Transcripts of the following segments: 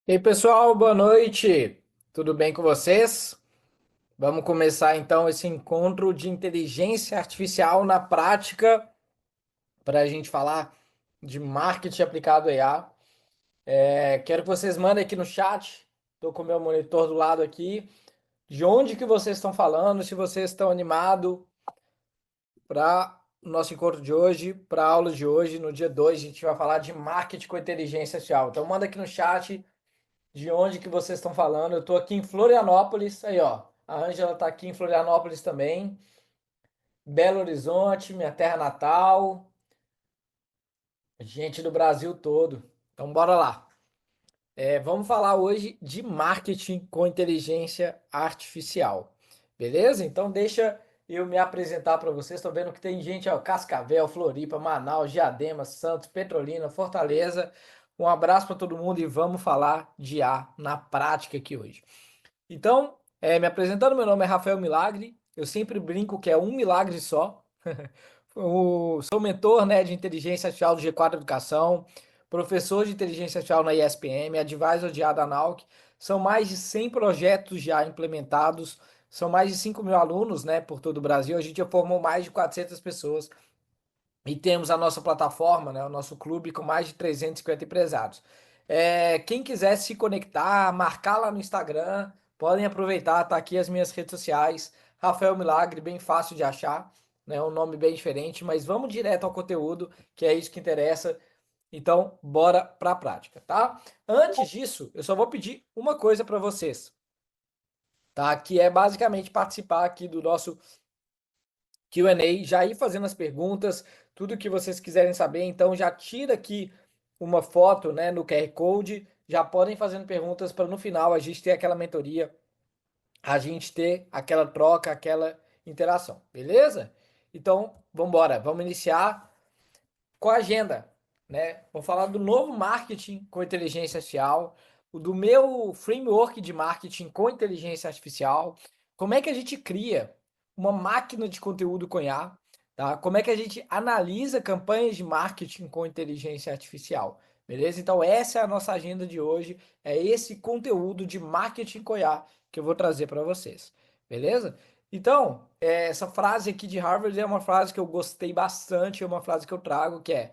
E aí, pessoal, boa noite. Tudo bem com vocês? Vamos começar então esse encontro de inteligência artificial na prática para a gente falar de marketing aplicado a IA. Quero que vocês mandem aqui no chat. Estou com o meu monitor do lado aqui. De onde que vocês estão falando? Se vocês estão animados para o nosso encontro de hoje, para a aula de hoje, no dia 2, a gente vai falar de marketing com inteligência artificial. Então manda aqui no chat de onde que vocês estão falando. Eu estou aqui em Florianópolis, aí ó, a Ângela está aqui em Florianópolis também, Belo Horizonte, minha terra natal, gente do Brasil todo. Então bora lá. Vamos falar hoje de marketing com inteligência artificial, beleza? Então deixa eu me apresentar para vocês. Estou vendo que tem gente, ó, Cascavel, Floripa, Manaus, Diadema, Santos, Petrolina, Fortaleza. Um abraço para todo mundo e vamos falar de A na prática aqui hoje. Então, me apresentando, meu nome é Rafael Milagre. Eu sempre brinco que é um milagre só. Sou mentor, né, de inteligência artificial do G4 Educação, professor de inteligência artificial na ISPM, advisor de ADA Nauk. São mais de 100 projetos já implementados, são mais de 5 mil alunos, né, por todo o Brasil. A gente já formou mais de 400 pessoas e temos a nossa plataforma, né, o nosso clube com mais de 350 empresários. Quem quiser se conectar, marcar lá no Instagram, podem aproveitar, tá aqui as minhas redes sociais. Rafael Milagre, bem fácil de achar, né, um nome bem diferente, mas vamos direto ao conteúdo, que é isso que interessa. Então, bora para a prática, tá? Antes disso, eu só vou pedir uma coisa para vocês, tá? Que é basicamente participar aqui do nosso Q&A, já ir fazendo as perguntas, tudo que vocês quiserem saber. Então já tira aqui uma foto, né, no QR Code, já podem fazendo perguntas para no final a gente ter aquela mentoria, a gente ter aquela troca, aquela interação, beleza? Então, vamos embora, vamos iniciar com a agenda, né? Vou falar do novo marketing com inteligência artificial, o do meu framework de marketing com inteligência artificial, como é que a gente cria uma máquina de conteúdo com IA, tá? Como é que a gente analisa campanhas de marketing com inteligência artificial, beleza? Então essa é a nossa agenda de hoje, é esse conteúdo de marketing com IA que eu vou trazer para vocês, beleza? Então, essa frase aqui de Harvard é uma frase que eu gostei bastante, é uma frase que eu trago, que é: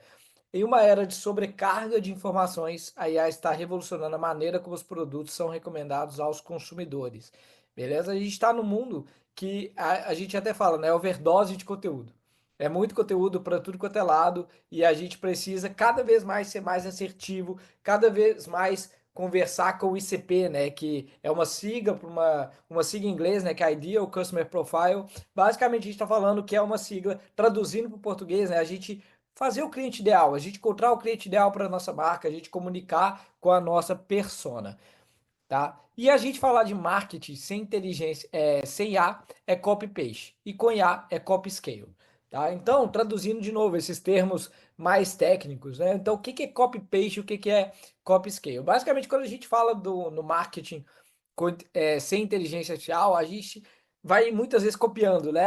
em uma era de sobrecarga de informações, a IA está revolucionando a maneira como os produtos são recomendados aos consumidores. Beleza? A gente está num mundo que a gente até fala, né? Overdose de conteúdo. É muito conteúdo para tudo quanto é lado e a gente precisa cada vez mais ser mais assertivo, cada vez mais conversar com o ICP, né? Que é uma sigla para uma sigla em inglês, né? Que é Ideal Customer Profile. Basicamente a gente está falando que é uma sigla, traduzindo para o português, né? A gente fazer o cliente ideal, a gente encontrar o cliente ideal para a nossa marca, a gente comunicar com a nossa persona, tá? E a gente falar de marketing sem inteligência, sem IA é copy paste e com IA é copy scale, tá? Então, traduzindo de novo esses termos mais técnicos, né? Então, o que que é copy paste e o que que é copy scale? Basicamente, quando a gente fala no marketing sem inteligência artificial, a gente vai muitas vezes copiando, né?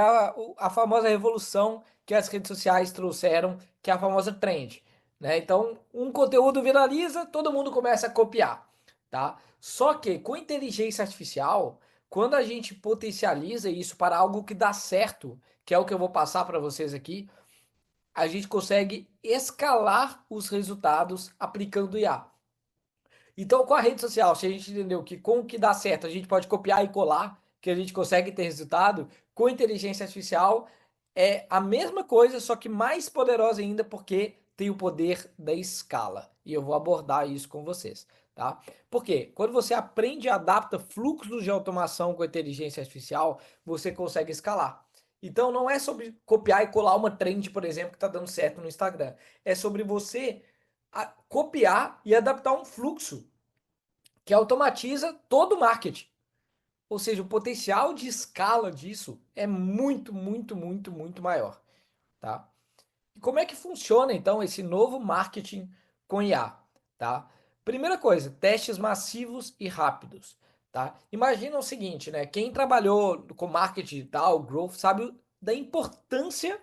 A famosa revolução que as redes sociais trouxeram, que é a famosa trend, né? Então, um conteúdo viraliza, todo mundo começa a copiar, tá? Só que com inteligência artificial, quando a gente potencializa isso para algo que dá certo, que é o que eu vou passar para vocês aqui, a gente consegue escalar os resultados aplicando IA. Então, com a rede social, se a gente entendeu que com o que dá certo a gente pode copiar e colar, que a gente consegue ter resultado, com inteligência artificial é a mesma coisa, só que mais poderosa ainda porque tem o poder da escala. E eu vou abordar isso com vocês, tá? Porque quando você aprende e adapta fluxos de automação com inteligência artificial, você consegue escalar. Então não é sobre copiar e colar uma trend, por exemplo, que está dando certo no Instagram. É sobre você copiar e adaptar um fluxo que automatiza todo o marketing. Ou seja, o potencial de escala disso é muito, muito, muito, muito maior, tá? E como é que funciona então esse novo marketing com IA, tá? Primeira coisa, testes massivos e rápidos, tá? Imagina o seguinte, né? Quem trabalhou com marketing digital, growth, sabe da importância,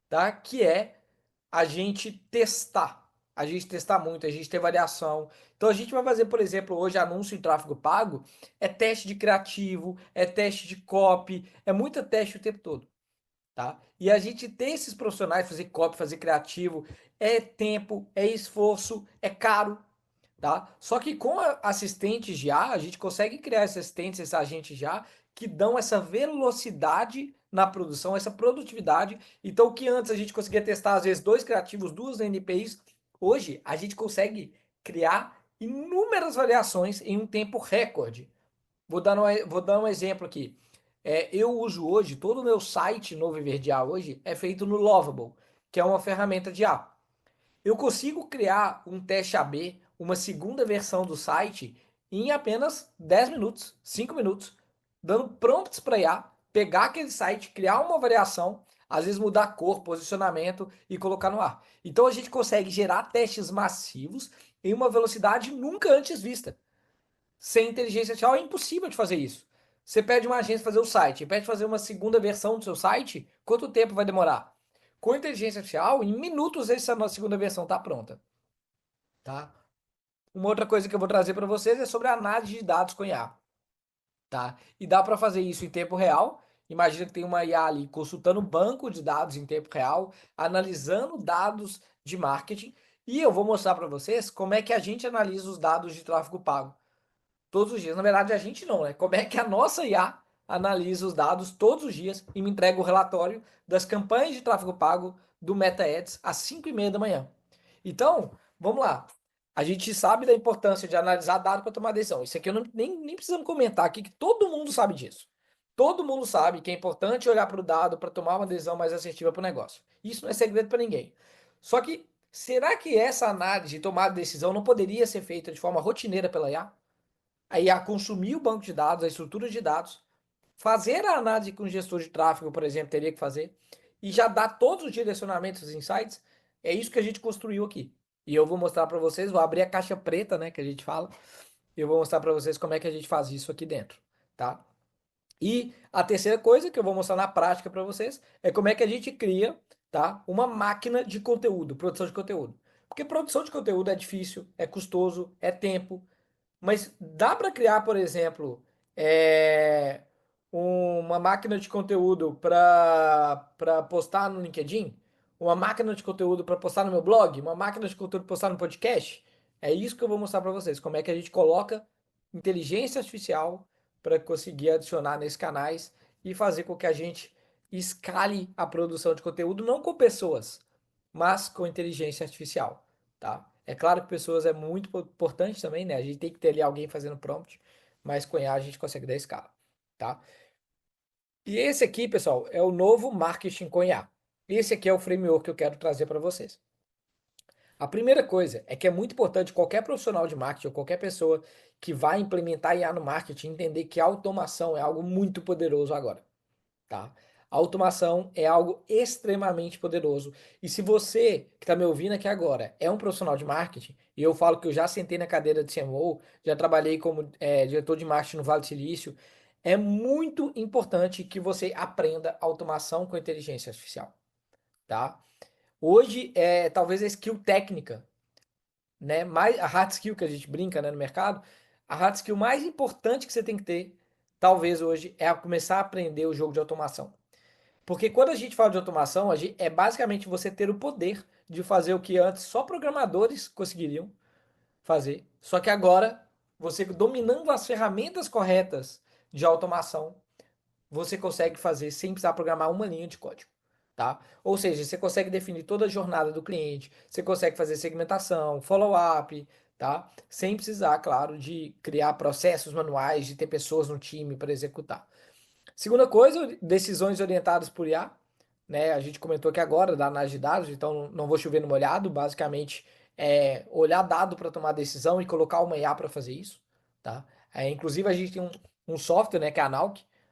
tá? Que é a gente testar. a gente testar muito, a gente ter variação. Então a gente vai fazer, por exemplo, hoje anúncio em tráfego pago, é teste de criativo, é teste de copy, é muita teste o tempo todo, tá? E a gente ter esses profissionais, fazer copy, fazer criativo, é tempo, é esforço, é caro, tá? Só que com assistentes de IA, a gente consegue criar esses assistentes, esses agentes de IA, que dão essa velocidade na produção, essa produtividade. Então, o que antes a gente conseguia testar, às vezes, dois criativos, duas NPIs, hoje a gente consegue criar inúmeras variações em um tempo recorde. Vou dar um exemplo aqui. Eu uso hoje, todo o meu site no Viver de IA hoje é feito no Lovable, que é uma ferramenta de IA. Eu consigo criar um teste AB, uma segunda versão do site, em apenas 10 minutos, 5 minutos, dando prompts para IA, pegar aquele site, criar uma variação, às vezes mudar a cor, posicionamento e colocar no ar. Então a gente consegue gerar testes massivos em uma velocidade nunca antes vista. Sem inteligência artificial é impossível de fazer isso. Você pede uma agência fazer o site, pede fazer uma segunda versão do seu site, quanto tempo vai demorar? Com inteligência artificial, em minutos essa nossa segunda versão está pronta, tá? Uma outra coisa que eu vou trazer para vocês é sobre a análise de dados com IA, tá? E dá para fazer isso em tempo real. Imagina que tem uma IA ali consultando um banco de dados em tempo real, analisando dados de marketing, e eu vou mostrar para vocês como é que a gente analisa os dados de tráfego pago todos os dias. Na verdade, a gente não, né? Como é que a nossa IA analisa os dados todos os dias e me entrega o relatório das campanhas de tráfego pago do Meta Ads às 5:30 da manhã. Então, vamos lá. A gente sabe da importância de analisar dados para tomar decisão. Isso aqui eu nem precisamos comentar aqui, que todo mundo sabe disso. Todo mundo sabe que é importante olhar para o dado para tomar uma decisão mais assertiva para o negócio. Isso não é segredo para ninguém. Só que, será que essa análise de tomar decisão não poderia ser feita de forma rotineira pela IA? A IA consumir o banco de dados, a estrutura de dados, fazer a análise que um gestor de tráfego, por exemplo, teria que fazer, e já dar todos os direcionamentos, os insights. É isso que a gente construiu aqui. E eu vou mostrar para vocês, vou abrir a caixa preta, né, que a gente fala, e eu vou mostrar para vocês como é que a gente faz isso aqui dentro, tá? E a terceira coisa que eu vou mostrar na prática para vocês é como é que a gente cria, tá, uma máquina de conteúdo, produção de conteúdo. Porque produção de conteúdo é difícil, é custoso, é tempo, mas dá para criar, por exemplo, é, uma máquina de conteúdo para postar no LinkedIn? Uma máquina de conteúdo para postar no meu blog? Uma máquina de conteúdo para postar no podcast? É isso que eu vou mostrar para vocês. Como é que a gente coloca inteligência artificial para conseguir adicionar nesses canais e fazer com que a gente escale a produção de conteúdo não com pessoas, mas com inteligência artificial, tá? É claro que pessoas é muito importante também, né? A gente tem que ter ali alguém fazendo prompt, mas com IA a gente consegue dar escala, tá? E esse aqui, pessoal, é o novo marketing com IA. Esse aqui é o framework que eu quero trazer para vocês. A primeira coisa é que é muito importante qualquer profissional de marketing ou qualquer pessoa que vai implementar IA no marketing entender que a automação é algo muito poderoso agora, tá? A automação é algo extremamente poderoso. E se você que está me ouvindo aqui agora é um profissional de marketing, e eu falo que eu já sentei na cadeira de CMO, já trabalhei como diretor de marketing no Vale do Silício, é muito importante que você aprenda automação com inteligência artificial, tá? Hoje é talvez a skill técnica, né? Mais a hard skill que a gente brinca, né, no mercado, a hard skill mais importante que você tem que ter, talvez hoje, é começar a aprender o jogo de automação. Porque quando a gente fala de automação, é basicamente você ter o poder de fazer o que antes só programadores conseguiriam fazer. Só que agora, você dominando as ferramentas corretas de automação, você consegue fazer sem precisar programar uma linha de código, tá? Ou seja, você consegue definir toda a jornada do cliente, você consegue fazer segmentação, follow-up, tá? Sem precisar, claro, de criar processos manuais, de ter pessoas no time para executar. Segunda coisa, decisões orientadas por IA, né? A gente comentou aqui agora da análise de dados, então não vou chover no molhado, basicamente é olhar dado para tomar decisão e colocar uma IA para fazer isso, tá? Inclusive a gente tem um software, né, que é a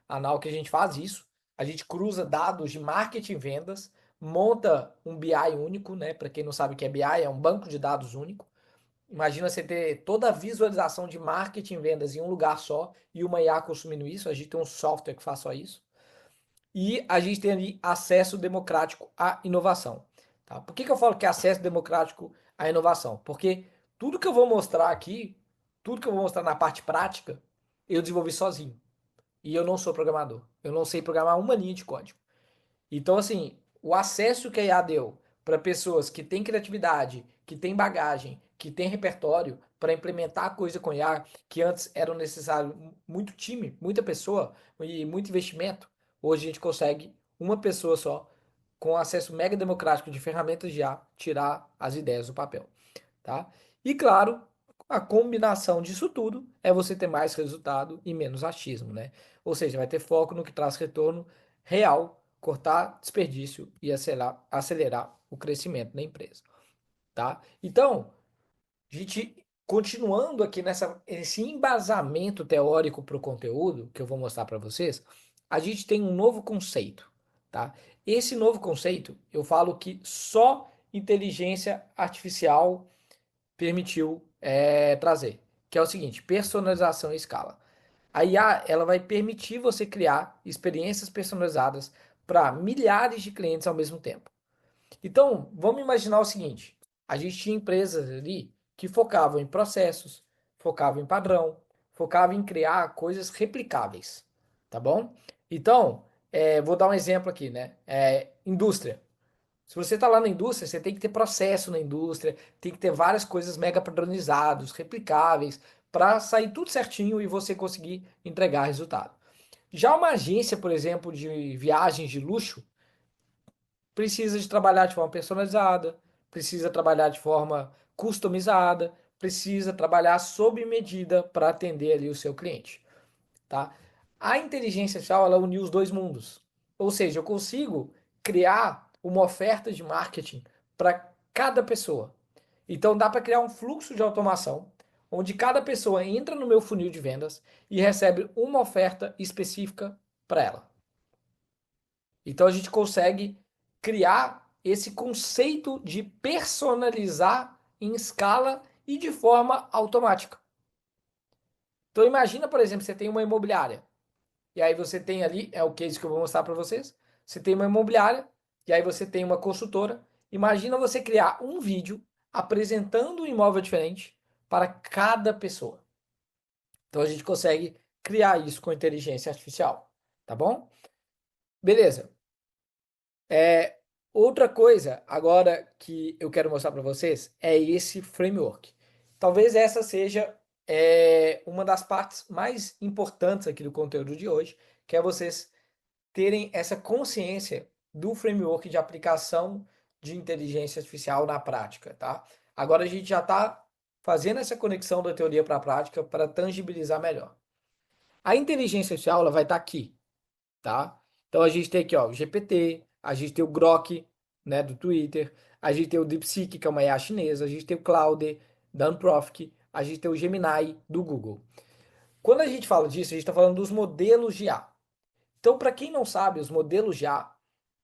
Analc a gente faz isso, a gente cruza dados de marketing e vendas, monta um BI único, né? Para quem não sabe o que é BI, é um banco de dados único. Imagina você ter toda a visualização de marketing e vendas em um lugar só e uma IA consumindo isso. A gente tem um software que faz só isso. E a gente tem ali acesso democrático à inovação. Tá? Por que eu falo que é acesso democrático a inovação, porque tudo que eu vou mostrar aqui, tudo que eu vou mostrar na parte prática, eu desenvolvi sozinho. E eu não sou programador. Eu não sei programar uma linha de código. Então, assim, o acesso que a IA deu para pessoas que têm criatividade, que têm bagagem, que têm repertório para implementar coisa com IA, que antes era necessário muito time, muita pessoa e muito investimento, hoje a gente consegue uma pessoa só, com acesso mega democrático de ferramentas de IA, tirar as ideias do papel, tá? E claro, a combinação disso tudo é você ter mais resultado e menos achismo, né? Ou seja, vai ter foco no que traz retorno real, cortar desperdício e acelerar o crescimento da empresa, tá? Então, a gente continuando aqui nesse embasamento teórico para o conteúdo que eu vou mostrar para vocês, a gente tem um novo conceito, tá? Esse novo conceito, eu falo que só inteligência artificial permitiu trazer, que é o seguinte: personalização em escala. A IA ela vai permitir você criar experiências personalizadas para milhares de clientes ao mesmo tempo. Então, vamos imaginar o seguinte: a gente tinha empresas ali que focavam em processos, focavam em padrão, focavam em criar coisas replicáveis, tá bom? Então, vou dar um exemplo aqui, né? Indústria. Se você está lá na indústria, você tem que ter processo na indústria, tem que ter várias coisas mega padronizadas, replicáveis, para sair tudo certinho e você conseguir entregar resultado. Já uma agência, por exemplo, de viagens de luxo, precisa de trabalhar de forma personalizada, precisa trabalhar de forma customizada, precisa trabalhar sob medida para atender ali o seu cliente, tá? A inteligência artificial, ela uniu os dois mundos. Ou seja, eu consigo criar uma oferta de marketing para cada pessoa. Então dá para criar um fluxo de automação onde cada pessoa entra no meu funil de vendas e recebe uma oferta específica para ela. Então a gente consegue criar esse conceito de personalizar em escala e de forma automática. Então imagina, por exemplo, você tem uma imobiliária. E aí você tem ali, é o case que eu vou mostrar para vocês. Você tem uma imobiliária e aí você tem uma consultora. Imagina você criar um vídeo apresentando um imóvel diferente para cada pessoa. Então a gente consegue criar isso com inteligência artificial, tá bom? Beleza. É, outra coisa agora que eu quero mostrar para vocês é esse framework. Talvez essa seja uma das partes mais importantes aqui do conteúdo de hoje, que é vocês terem essa consciência do framework de aplicação de inteligência artificial na prática, tá? Agora a gente já está fazendo essa conexão da teoria para a prática para tangibilizar melhor. A inteligência artificial ela vai estar aqui, tá? Então a gente tem aqui, ó, o GPT, a gente tem o Grok, né, do Twitter, a gente tem o DeepSeek, que é uma IA chinesa, a gente tem o Claude, da Anthropic, a gente tem o Gemini, do Google. Quando a gente fala disso, a gente está falando dos modelos de IA. Então, para quem não sabe, os modelos de IA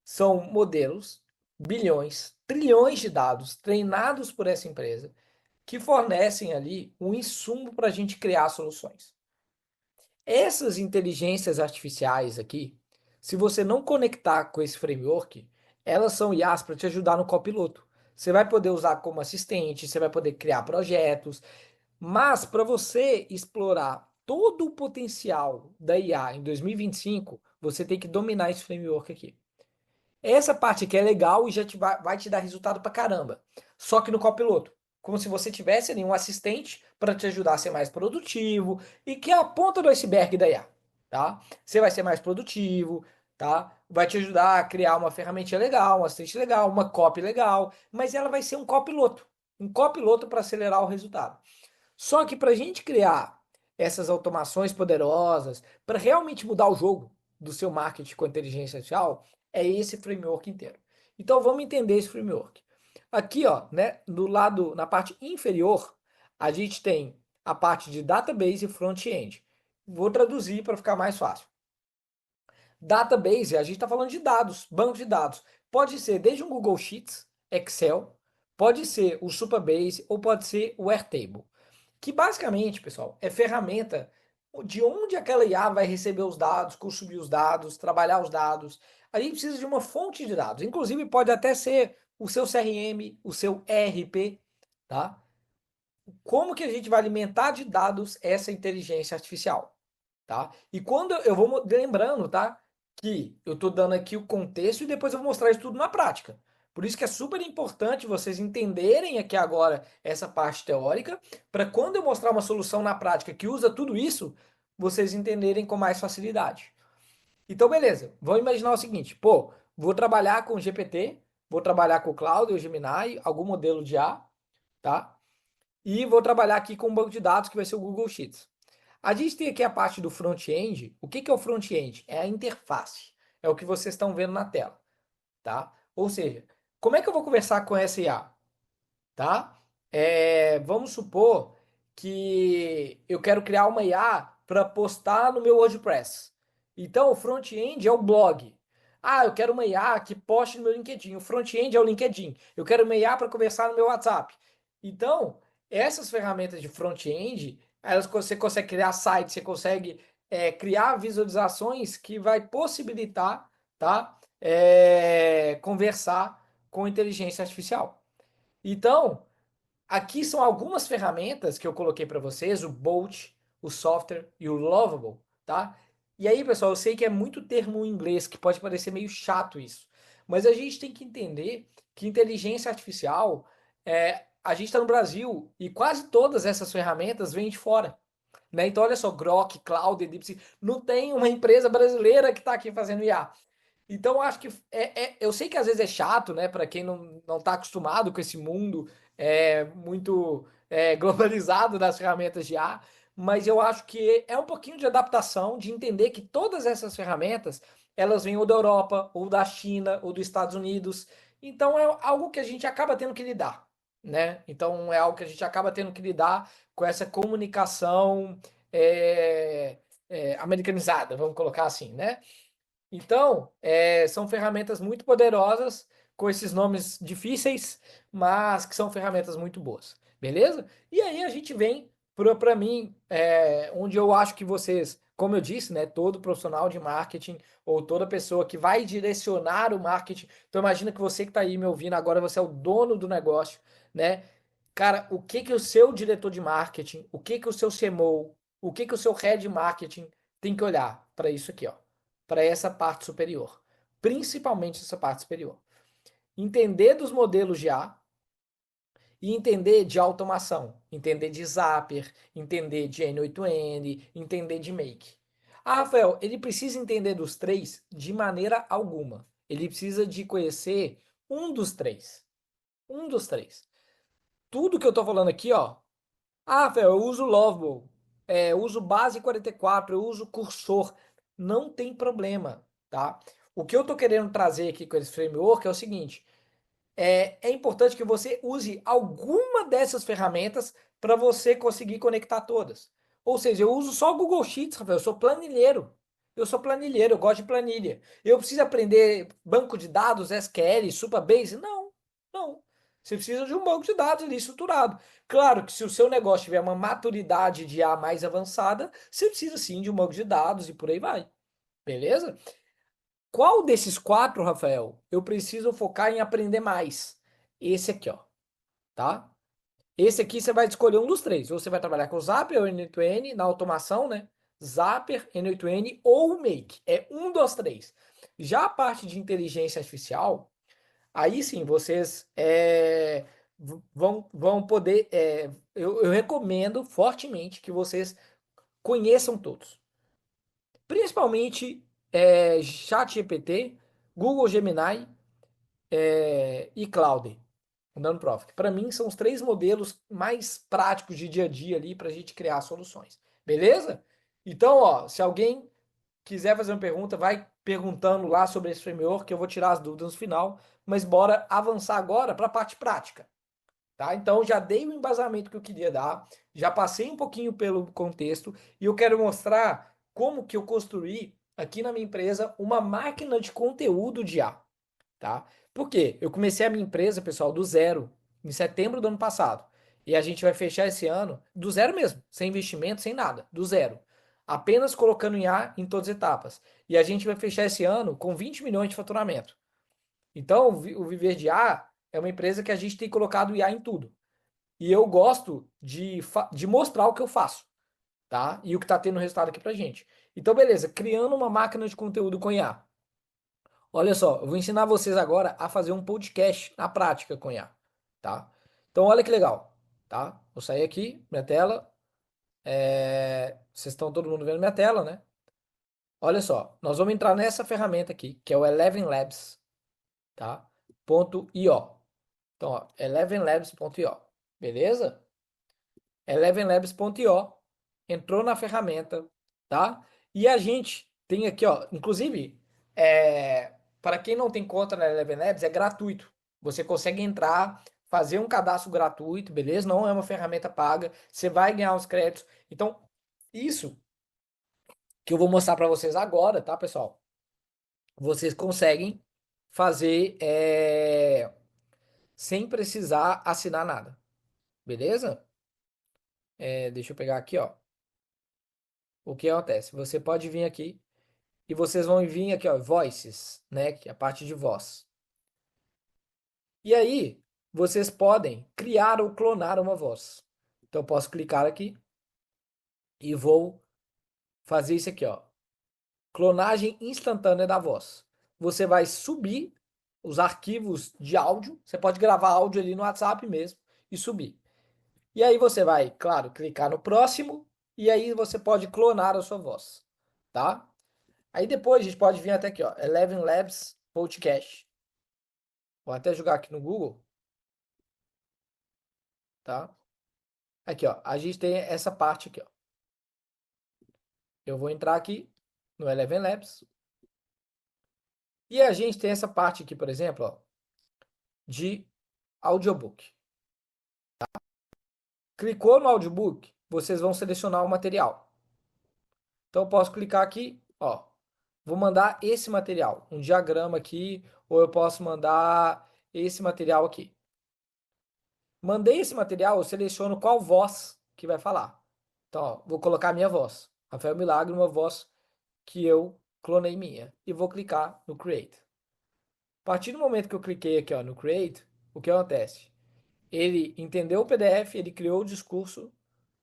são modelos, bilhões, trilhões de dados treinados por essa empresa que fornecem ali um insumo para a gente criar soluções. Essas inteligências artificiais aqui, se você não conectar com esse framework, elas são IAs para te ajudar no copiloto. Você vai poder usar como assistente, você vai poder criar projetos, mas para você explorar todo o potencial da IA em 2025, você tem que dominar esse framework aqui. Essa parte aqui é legal e já vai te dar resultado pra caramba. Só que no copiloto, como se você tivesse ali um assistente para te ajudar a ser mais produtivo e que é a ponta do iceberg da IA, tá? Você vai ser mais produtivo, tá? Vai te ajudar a criar uma ferramenta legal, um assistente legal, uma copy legal, mas ela vai ser um copiloto para acelerar o resultado. Só que para a gente criar essas automações poderosas, para realmente mudar o jogo do seu marketing com inteligência artificial, é esse framework inteiro. Então vamos entender esse framework. Aqui, ó, né, do lado, na parte inferior, a gente tem a parte de database e front-end. Vou traduzir para ficar mais fácil. Database, a gente está falando de dados, banco de dados. Pode ser desde um Google Sheets, Excel, pode ser o Supabase ou pode ser o Airtable. Que basicamente, pessoal, é ferramenta de onde aquela IA vai receber os dados, consumir os dados, trabalhar os dados. A gente precisa de uma fonte de dados. Inclusive, pode até ser o seu CRM, o seu ERP, tá? Como que a gente vai alimentar de dados essa inteligência artificial, tá? E quando eu vou lembrando, tá? Que eu tô dando aqui o contexto e depois eu vou mostrar isso tudo na prática. Por isso que é super importante vocês entenderem aqui agora essa parte teórica, para quando eu mostrar uma solução na prática que usa tudo isso, vocês entenderem com mais facilidade. Então, beleza. Vamos imaginar o seguinte, pô, vou trabalhar com GPT, vou trabalhar com o Cloud ou Gemini, algum modelo de IA, tá? E vou trabalhar aqui com um banco de dados que vai ser o Google Sheets. A gente tem aqui a parte do front-end. O que que é o front-end? É a interface. É o que vocês estão vendo na tela, tá? Ou seja, como é que eu vou conversar com essa IA? Tá? Vamos supor que eu quero criar uma IA para postar no meu WordPress. Então, o front-end é o blog. Ah, eu quero uma IA que poste no meu LinkedIn. O front-end é o LinkedIn. Eu quero uma IA para conversar no meu WhatsApp. Então, essas ferramentas de front-end, você consegue criar sites, você consegue criar visualizações que vai possibilitar, tá? Conversar com inteligência artificial. Então, aqui são algumas ferramentas que eu coloquei para vocês, o Bolt, o Software e o Lovable, tá? E aí, pessoal, eu sei que é muito termo em inglês, que pode parecer meio chato isso, mas a gente tem que entender que inteligência artificial, a gente está no Brasil e quase todas essas ferramentas vêm de fora, né? Então, olha só, Grok, Cloud, DeepSeek, não tem uma empresa brasileira que está aqui fazendo IA. Então, eu acho que eu sei que às vezes é chato, né, para quem não tá acostumado com esse mundo muito globalizado das ferramentas de IA, mas eu acho que é um pouquinho de adaptação, de entender que todas essas ferramentas elas vêm ou da Europa, ou da China, ou dos Estados Unidos. Então, é algo que a gente acaba tendo que lidar, né? Então, é algo que a gente acaba tendo que lidar com essa comunicação americanizada, vamos colocar assim, né? Então, são ferramentas muito poderosas, com esses nomes difíceis, mas que são ferramentas muito boas, beleza? E aí a gente vem para mim, onde eu acho que vocês, como eu disse, né, todo profissional de marketing ou toda pessoa que vai direcionar o marketing, então imagina que você que está aí me ouvindo agora, você é o dono do negócio, né? Cara, o que que o seu diretor de marketing, o que que o seu CMO, o que que o seu head de marketing tem que olhar para isso aqui, ó, para essa parte superior, principalmente essa parte superior. Entender dos modelos de A e entender de automação, entender de Zapier, entender de N8N, entender de Make. Ah, Rafael, ele precisa entender dos três de maneira alguma. Ele precisa de conhecer um dos três. Um dos três. Tudo que eu tô falando aqui, ó. Ah, Rafael, eu uso Lovable, eu uso Base 44, eu uso Cursor. Não tem problema, tá? O que eu tô querendo trazer aqui com esse framework é o seguinte: é importante que você use alguma dessas ferramentas para você conseguir conectar todas. Ou seja, eu uso só o Google Sheets, Rafael, eu sou planilheiro. Eu sou planilheiro, eu gosto de planilha. Eu preciso aprender banco de dados, SQL, Supabase? Não, não. Você precisa de um banco de dados ali estruturado. Claro que se o seu negócio tiver uma maturidade de A mais avançada, você precisa sim de um banco de dados e por aí vai. Beleza? Qual desses quatro, Rafael, eu preciso focar em aprender mais? Esse aqui, ó, tá? Esse aqui você vai escolher um dos três. Ou você vai trabalhar com o Zapier ou N8N na automação, né? Zapier, N8N ou o Make. É um dos três. Já a parte de inteligência artificial, aí sim vocês vão poder. Eu recomendo fortemente que vocês conheçam todos. Principalmente ChatGPT, Google Gemini e Cloud, o Nonprofit. Para mim, são os três modelos mais práticos de dia a dia ali para a gente criar soluções. Beleza? Então, ó, se alguém quiser fazer uma pergunta, vai perguntando lá sobre esse framework, que eu vou tirar as dúvidas no final. Mas bora avançar agora para a parte prática. Tá? Então, já dei o embasamento que eu queria dar, já passei um pouquinho pelo contexto e eu quero mostrar como que eu construí aqui na minha empresa uma máquina de conteúdo de IA, tá? Por quê? Eu comecei a minha empresa, pessoal, do zero, em setembro do ano passado. E a gente vai fechar esse ano do zero mesmo, sem investimento, sem nada, do zero. Apenas colocando IA em todas as etapas. E a gente vai fechar esse ano com 20 milhões de faturamento. Então, o Viver de IA é uma empresa que a gente tem colocado IA em tudo. e eu gosto de mostrar o que eu faço, tá? E o que tá tendo resultado aqui pra gente. Então, beleza, criando uma máquina de conteúdo com IA. Olha só, eu vou ensinar vocês agora a fazer um podcast na prática com IA, tá? Então, olha que legal, tá? Vou sair aqui, minha tela. Vocês estão todo mundo vendo minha tela, né? Olha só, nós vamos entrar nessa ferramenta aqui, que é o Eleven Labs, tá? .io. Então, ó, elevenlabs.io, beleza? elevenlabs.io, entrou na ferramenta, tá? E a gente tem aqui, ó, inclusive, para quem não tem conta na Eleven Labs, é gratuito. Você consegue entrar, fazer um cadastro gratuito, beleza? Não é uma ferramenta paga, você vai ganhar os créditos. Então, isso que eu vou mostrar para vocês agora, tá, pessoal? Vocês conseguem fazer sem precisar assinar nada, beleza? Deixa eu pegar aqui, ó. O que acontece? Você pode vir aqui e vocês vão vir aqui, ó, voices, né? Que é a parte de voz. E aí, vocês podem criar ou clonar uma voz. Então, eu posso clicar aqui e vou fazer isso aqui, ó. Clonagem instantânea da voz. Você vai subir os arquivos de áudio. Você pode gravar áudio ali no WhatsApp mesmo e subir. E aí você vai, claro, clicar no próximo e aí você pode clonar a sua voz, tá? Aí depois a gente pode vir até aqui, ó, Eleven Labs Podcast. Vou até jogar aqui no Google, tá? Aqui, ó, a gente tem essa parte aqui, ó. Eu vou entrar aqui no Eleven Labs e a gente tem essa parte aqui, por exemplo, ó, de audiobook. Clicou no audiobook, vocês vão selecionar o material. Então eu posso clicar aqui, ó, vou mandar esse material, um diagrama aqui, ou eu posso mandar esse material aqui. Mandei esse material, eu seleciono qual voz que vai falar. Então, ó, vou colocar a minha voz. Rafael Milagre, uma voz que eu clonei minha. E vou clicar no Create. A partir do momento que eu cliquei aqui, ó, no Create, o que acontece? Ele entendeu o PDF, ele criou o discurso,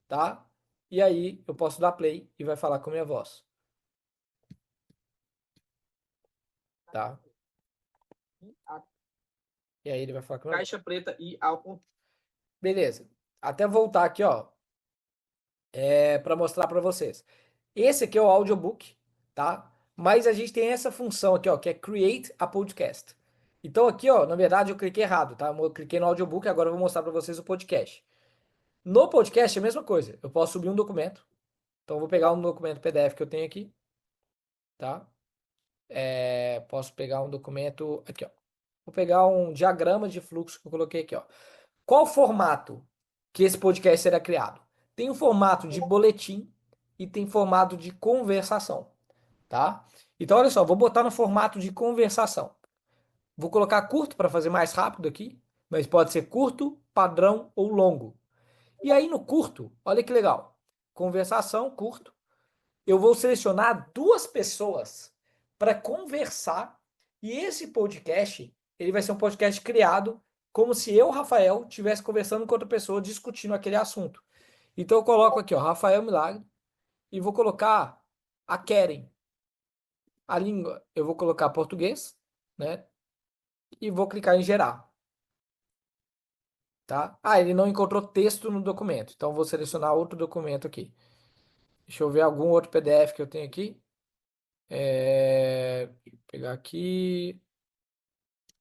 tá? E aí eu posso dar play e vai falar com a minha voz, tá? E aí ele vai falar com a minha voz. Caixa preta e álcool. Beleza. Até voltar aqui, ó, para mostrar para vocês. Esse aqui é o audiobook, tá? Mas a gente tem essa função aqui, ó, que é Create a Podcast. Então aqui, ó, na verdade eu cliquei errado, tá? Eu cliquei no audiobook, agora eu vou mostrar para vocês o podcast. No podcast é a mesma coisa. Eu posso subir um documento. Então eu vou pegar um documento PDF que eu tenho aqui, tá? Posso pegar um documento aqui, ó. Vou pegar um diagrama de fluxo que eu coloquei aqui, ó. Qual formato que esse podcast será criado? Tem um formato de boletim e tem formato de conversação, tá? Então, olha só, vou botar no formato de conversação. Vou colocar curto para fazer mais rápido aqui, mas pode ser curto, padrão ou longo. E aí no curto, olha que legal. Conversação, curto. Eu vou selecionar duas pessoas para conversar e esse podcast, ele vai ser um podcast criado como se eu, Rafael, estivesse conversando com outra pessoa discutindo aquele assunto. Então eu coloco aqui, ó, Rafael Milagre e vou colocar a Keren. A língua, eu vou colocar português, né? E vou clicar em gerar, tá? Ah, ele não encontrou texto no documento, então vou selecionar outro documento aqui. Deixa eu ver algum outro PDF que eu tenho aqui. Deixa eu pegar aqui.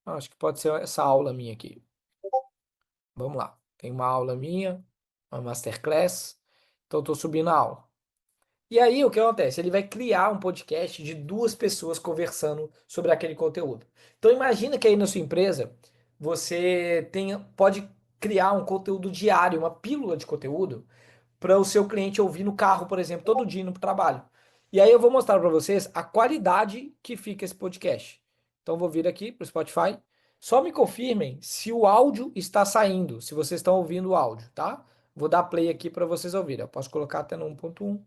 Acho que pode ser essa aula minha aqui. Vamos lá. Tem uma aula minha, uma masterclass. Então, estou subindo a aula. E aí, o que acontece? Ele vai criar um podcast de duas pessoas conversando sobre aquele conteúdo. Então, imagina que aí na sua empresa você pode criar um conteúdo diário, uma pílula de conteúdo para o seu cliente ouvir no carro, por exemplo, todo dia indo para o trabalho. E aí eu vou mostrar para vocês a qualidade que fica esse podcast. Então vou vir aqui para o Spotify. Só me confirmem se o áudio está saindo, se vocês estão ouvindo o áudio, tá? Vou dar play aqui para vocês ouvirem. Eu posso colocar até no 1.1.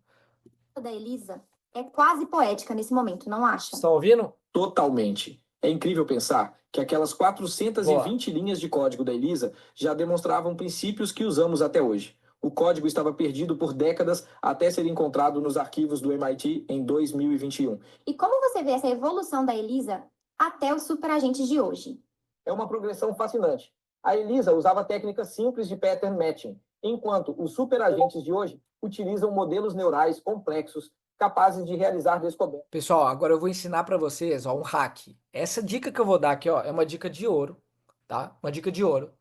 Da Elisa é quase poética nesse momento, não acha? Estão ouvindo? Totalmente. É incrível pensar que aquelas 420 Boa. linhas de código da Elisa já demonstravam princípios que usamos até hoje. O código estava perdido por décadas até ser encontrado nos arquivos do MIT em 2021. E como você vê essa evolução da Elisa até os superagentes de hoje? É uma progressão fascinante. A Elisa usava técnicas simples de pattern matching, enquanto os superagentes de hoje utilizam modelos neurais complexos capazes de realizar descobertas. Pessoal, agora eu vou ensinar para vocês, ó, um hack. Essa dica que eu vou dar aqui, ó, é uma dica de ouro, tá? Uma dica de ouro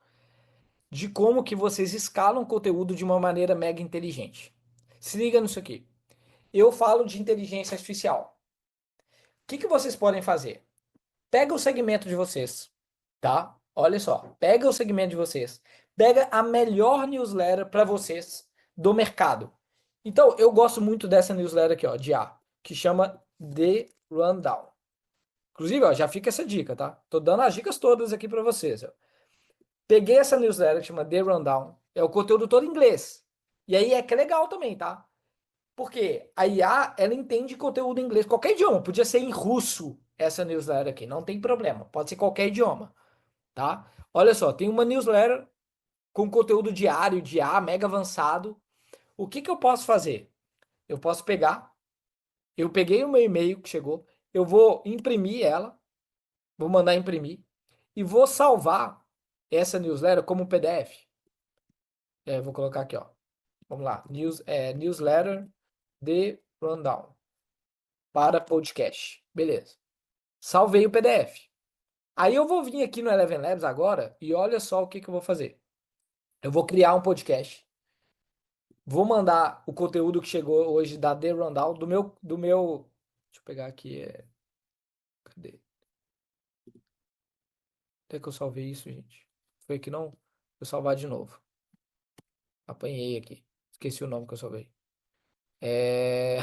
de como que vocês escalam conteúdo de uma maneira mega inteligente. Se liga nisso aqui. Eu falo de inteligência artificial. O que que vocês podem fazer? Pega o segmento de vocês, tá? Olha só, pega o segmento de vocês. Pega a melhor newsletter para vocês do mercado. Então, eu gosto muito dessa newsletter aqui, ó, de A, que chama The Rundown. Inclusive, ó, já fica essa dica, tá? Tô dando as dicas todas aqui para vocês, ó. Peguei essa newsletter que chama The Rundown. É o conteúdo todo em inglês. E aí é que é legal também, tá? Porque a IA, ela entende conteúdo em inglês, qualquer idioma. Podia ser em russo essa newsletter aqui, não tem problema. Pode ser qualquer idioma, tá? Olha só, tem uma newsletter com conteúdo diário, de IA, mega avançado. O que que eu posso fazer? Eu posso pegar, eu peguei o meu e-mail que chegou, eu vou imprimir ela, vou mandar imprimir e vou salvar essa newsletter como PDF. Vou colocar aqui, ó. Vamos lá, newsletter de Rundown para podcast. Beleza. Salvei o PDF. Aí eu vou vir aqui no Eleven Labs agora e olha só o que que eu vou fazer. Eu vou criar um podcast. Vou mandar o conteúdo que chegou hoje da The Rundown do meu. Deixa eu pegar aqui. Cadê? Até que eu salvei isso, gente. Foi aqui não? Vou salvar de novo. Apanhei aqui. Esqueci o nome que eu salvei. É...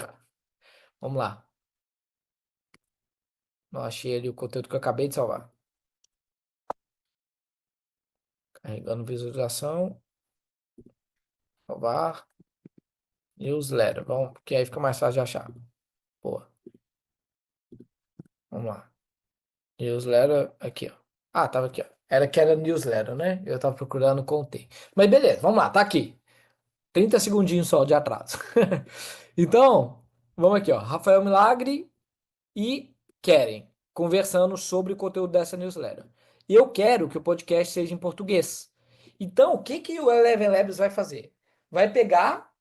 Vamos lá. Não achei ali o conteúdo que eu acabei de salvar. Carregando visualização. Salvar. Newsletter. Vamos, porque aí fica mais fácil de achar. Boa. Vamos lá. Newsletter. Aqui, ó. Ah, tava aqui, ó. Era que era newsletter, né? Eu tava procurando, contei. Mas beleza, vamos lá, tá aqui. 30 segundinhos só de atraso. Então, vamos aqui, ó. Rafael Milagre e Keren conversando sobre o conteúdo dessa newsletter. E eu quero que o podcast seja em português. Então, o que que o Eleven Labs vai fazer? Vai pegar,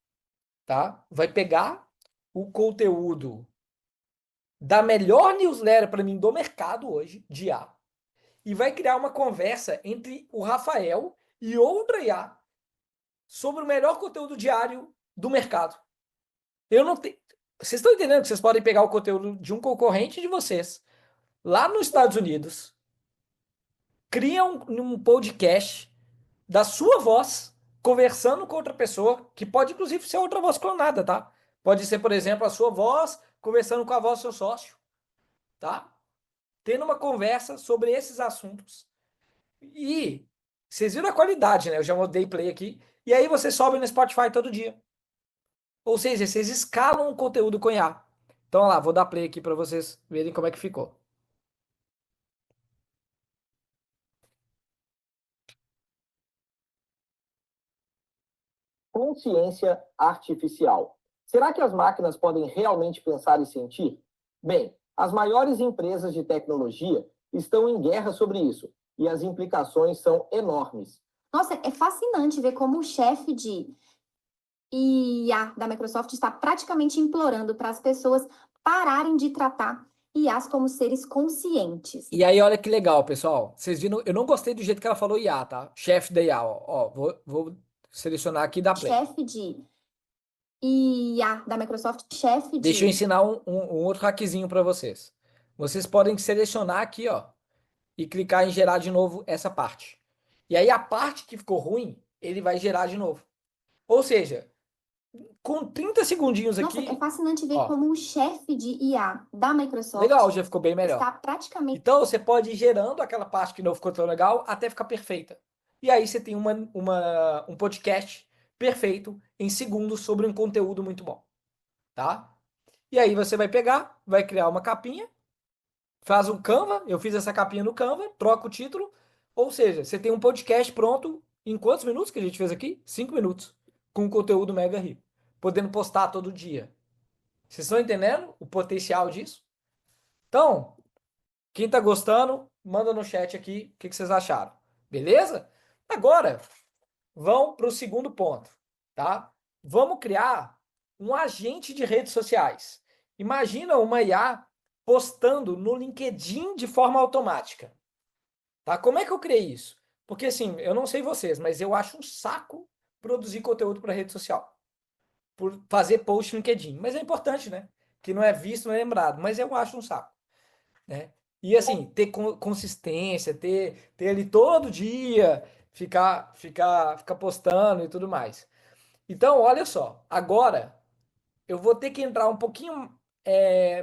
tá? Vai pegar o conteúdo da melhor newsletter para mim do mercado hoje, de IA, e vai criar uma conversa entre o Rafael e outra IA sobre o melhor conteúdo diário do mercado. Eu não tenho. Vocês estão entendendo que vocês podem pegar o conteúdo de um concorrente de vocês lá nos Estados Unidos, cria um podcast da sua voz conversando com outra pessoa, que pode inclusive ser outra voz clonada, tá? Pode ser, por exemplo, a sua voz conversando com a voz do seu sócio, tá? Tendo uma conversa sobre esses assuntos. E vocês viram a qualidade, né? Eu já dei play aqui. E aí você sobe no Spotify todo dia. Ou seja, vocês escalam o conteúdo com IA. Então, olha lá, vou dar play aqui para vocês verem como é que ficou. Consciência artificial. Será que as máquinas podem realmente pensar e sentir? Bem, as maiores empresas de tecnologia estão em guerra sobre isso, e as implicações são enormes. Nossa, é fascinante ver como o chefe de IA da Microsoft está praticamente implorando para as pessoas pararem de tratar IAs como seres conscientes. E aí, olha que legal, pessoal. Vocês viram? Eu não gostei do jeito que ela falou IA, tá? Chefe da IA, ó. Ó, vou selecionar aqui e dar play. Chefe de IA da Microsoft, chefe de... Deixa eu ensinar um outro hackzinho para vocês. Vocês podem selecionar aqui, ó, e clicar em gerar de novo essa parte. E aí a parte que ficou ruim, ele vai gerar de novo. Ou seja, com 30 segundinhos Nossa, aqui, é fascinante ver ó, como o chefe de IA da Microsoft legal, já ficou bem melhor. está praticamente... Então você pode ir gerando aquela parte que não ficou tão legal até ficar perfeita. E aí você tem um podcast perfeito em segundos sobre um conteúdo muito bom, tá? E aí você vai pegar, vai criar uma capinha, faz um Canva, eu fiz essa capinha no Canva, troca o título, ou seja, você tem um podcast pronto em quantos minutos que a gente fez aqui? 5 minutos, com conteúdo mega rico, podendo postar todo dia. Vocês estão entendendo o potencial disso? Então, quem tá gostando, manda no chat aqui o que vocês acharam. Beleza? Agora, vamos para o segundo ponto, tá? Vamos criar um agente de redes sociais. Imagina uma IA postando no LinkedIn de forma automática, tá? Como é que eu criei isso? Porque assim, eu não sei vocês, mas eu acho um saco produzir conteúdo para rede social, por fazer post no LinkedIn. Mas é importante, né? Que não é visto, não é lembrado, mas eu acho um saco, né? E assim, ter consistência, ter ali todo dia, ficar postando e tudo mais. Então, olha só, agora eu vou ter que entrar um pouquinho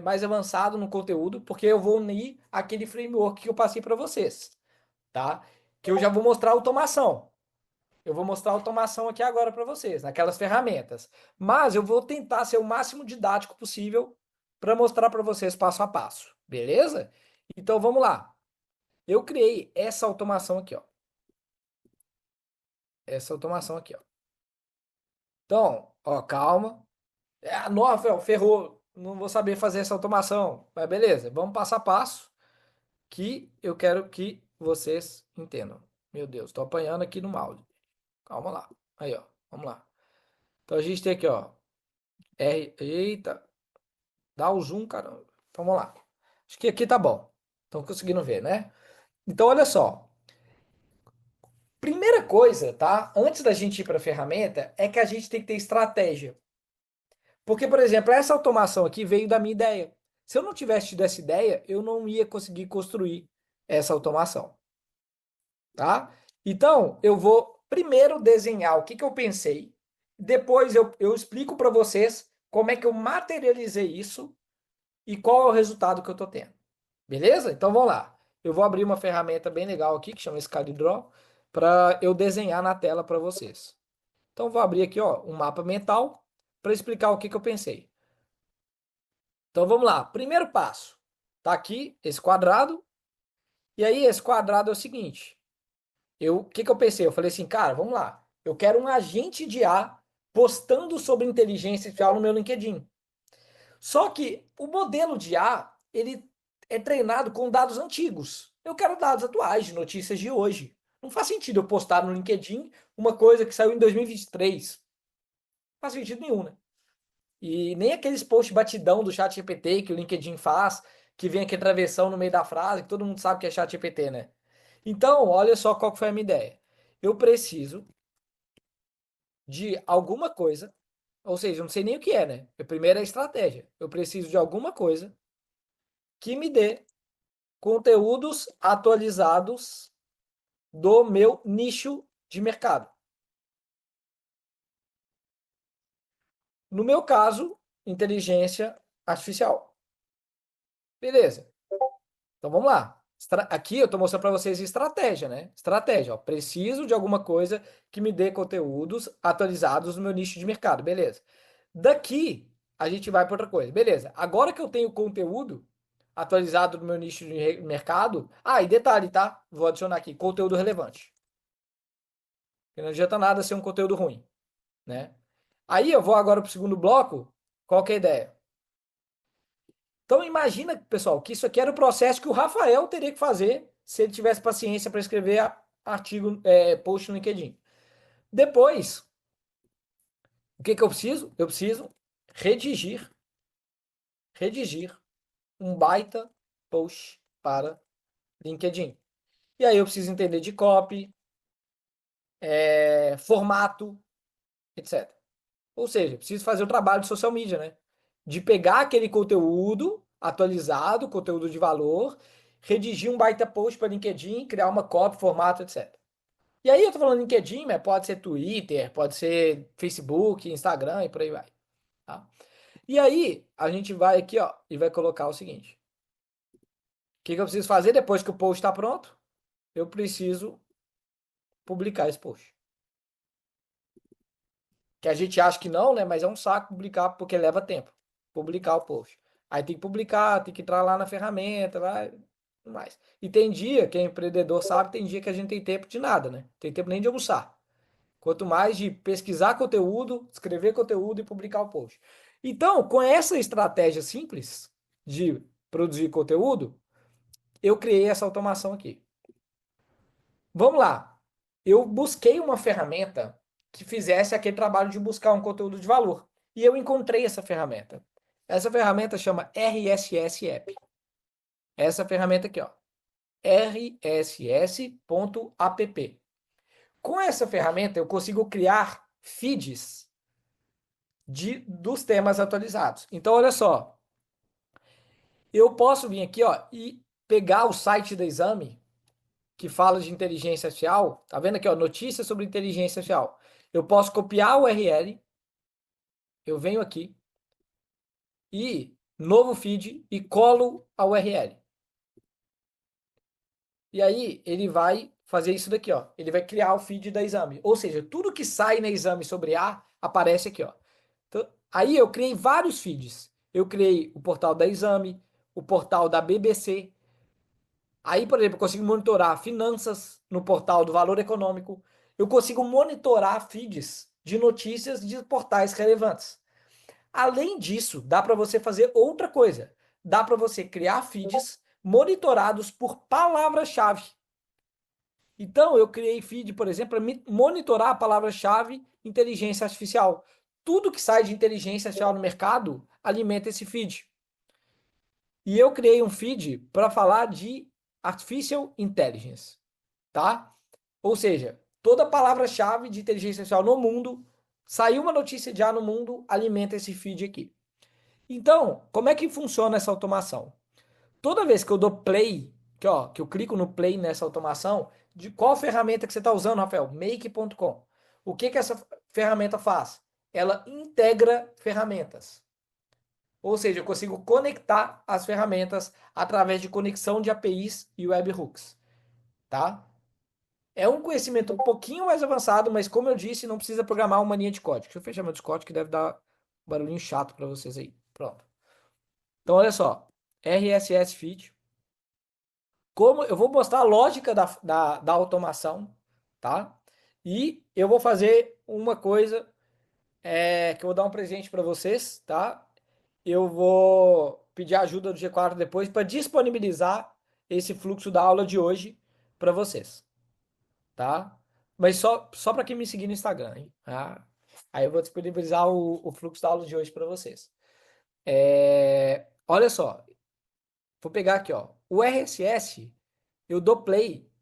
mais avançado no conteúdo, porque eu vou unir aquele framework que eu passei para vocês, tá? Que eu já vou mostrar automação. Eu vou mostrar automação aqui agora para vocês, naquelas ferramentas. Mas eu vou tentar ser o máximo didático possível para mostrar para vocês passo a passo, beleza? Então vamos lá. Eu criei essa automação aqui, ó. Essa automação aqui, ó. Então, ó, calma. Nossa, ferrou. Não vou saber fazer essa automação. Mas beleza, vamos passo a passo que eu quero que vocês entendam. Meu Deus, tô apanhando aqui no mouse. Calma lá. Aí, ó. Vamos lá. Então a gente tem aqui, ó. Eita. Dá o zoom, caramba. Então vamos lá. Acho que aqui tá bom. Estão conseguindo ver, né? Então olha só. Primeira coisa, tá? Antes da gente ir para a ferramenta, é que a gente tem que ter estratégia. Porque, por exemplo, essa automação aqui veio da minha ideia. Se eu não tivesse tido essa ideia, eu não ia conseguir construir essa automação, tá? Então, eu vou primeiro desenhar o que eu pensei, depois eu explico para vocês como é que eu materializei isso e qual é o resultado que eu estou tendo. Beleza? Então vamos lá. Eu vou abrir uma ferramenta bem legal aqui que chama ScalyDraw para eu desenhar na tela para vocês. Então vou abrir aqui, ó, um mapa mental para explicar o que eu pensei. Então vamos lá. Primeiro passo. Tá aqui esse quadrado. E aí esse quadrado é o seguinte. O que eu pensei? Eu falei assim, cara, vamos lá. Eu quero um agente de IA postando sobre inteligência artificial no meu LinkedIn. Só que o modelo de IA, ele é treinado com dados antigos. Eu quero dados atuais, de notícias de hoje. Não faz sentido eu postar no LinkedIn uma coisa que saiu em 2023. Não faz sentido nenhum, né? E nem aqueles posts batidão do chat GPT que o LinkedIn faz, que vem aquele travessão no meio da frase, que todo mundo sabe que é chat GPT, né? Então, olha só qual que foi a minha ideia. Eu preciso de alguma coisa, ou seja, eu não sei nem o que é, né? A primeira é a estratégia. Eu preciso de alguma coisa que me dê conteúdos atualizados do meu nicho de mercado. No meu caso, inteligência artificial. Beleza. Então vamos lá. Aqui eu estou mostrando para vocês estratégia, né? Estratégia, ó. Preciso de alguma coisa que me dê conteúdos atualizados no meu nicho de mercado, beleza. Daqui a gente vai para outra coisa, beleza. Agora que eu tenho conteúdo atualizado no meu nicho de mercado, e detalhe, tá? Vou adicionar aqui conteúdo relevante. Porque não adianta nada ser um conteúdo ruim, né? Aí eu vou agora para o segundo bloco. Qual que é a ideia? Então imagina, pessoal, que isso aqui era o processo que o Rafael teria que fazer se ele tivesse paciência para escrever artigo, post no LinkedIn. Depois, o que eu preciso? Eu preciso redigir um baita post para LinkedIn. E aí eu preciso entender de copy, formato, etc. Ou seja, preciso fazer o trabalho de social media, né? De pegar aquele conteúdo atualizado, conteúdo de valor, redigir um baita post para LinkedIn, criar uma copy, formato, etc. E aí eu tô falando LinkedIn, mas pode ser Twitter, pode ser Facebook, Instagram e por aí vai. Tá? E aí a gente vai aqui, ó, e vai colocar o seguinte. O que eu preciso fazer depois que o post está pronto? Eu preciso publicar esse post. Que a gente acha que não, né? Mas é um saco publicar porque leva tempo. Publicar o post. Aí tem que publicar, tem que entrar lá na ferramenta, lá, e tudo mais. E tem dia, quem é empreendedor sabe, tem dia que a gente tem tempo de nada, né? Tem tempo nem de almoçar. Quanto mais de pesquisar conteúdo, escrever conteúdo e publicar o post. Então, com essa estratégia simples de produzir conteúdo, eu criei essa automação aqui. Vamos lá. Eu busquei uma ferramenta que fizesse aquele trabalho de buscar um conteúdo de valor. E eu encontrei essa ferramenta. Essa ferramenta chama RSS App. Essa ferramenta aqui, ó. rss.app. Com essa ferramenta eu consigo criar feeds dos temas atualizados. Então, olha só. Eu posso vir aqui, ó, e pegar o site da Exame que fala de inteligência artificial, tá vendo aqui, ó, notícias sobre inteligência artificial. Eu posso copiar o URL, eu venho aqui e novo feed e colo a URL. E aí ele vai fazer isso daqui, ó. Ele vai criar o feed da Exame. Ou seja, tudo que sai na Exame sobre A aparece aqui, ó. Então, aí eu criei vários feeds. Eu criei o portal da Exame, o portal da BBC. Aí, por exemplo, eu consigo monitorar finanças no portal do Valor Econômico. Eu consigo monitorar feeds de notícias de portais relevantes. Além disso, dá para você fazer outra coisa. Dá para você criar feeds monitorados por palavra-chave. Então, eu criei feed, por exemplo, para monitorar a palavra-chave inteligência artificial. Tudo que sai de inteligência artificial no mercado alimenta esse feed. E eu criei um feed para falar de artificial intelligence, tá? Ou seja, toda palavra-chave de inteligência artificial no mundo, saiu uma notícia já no mundo, alimenta esse feed aqui. Então, como é que funciona essa automação? Toda vez que eu dou play, que eu clico no play nessa automação, de qual ferramenta que você está usando, Rafael? Make.com. O que essa ferramenta faz? Ela integra ferramentas. Ou seja, eu consigo conectar as ferramentas através de conexão de APIs e webhooks, tá? É um conhecimento um pouquinho mais avançado, mas como eu disse, não precisa programar uma linha de código. Deixa eu fechar meu Discord que deve dar um barulhinho chato para vocês aí. Pronto. Então, olha só. RSS Feed. Como eu vou mostrar a lógica da automação, tá? E eu vou fazer uma coisa que eu vou dar um presente para vocês, tá? Eu vou pedir a ajuda do G4 depois para disponibilizar esse fluxo da aula de hoje para vocês, tá? Mas só para quem me seguir no Instagram, hein? Tá? Aí eu vou disponibilizar o fluxo da aula de hoje para vocês. Olha só, vou pegar aqui, ó. O RSS, eu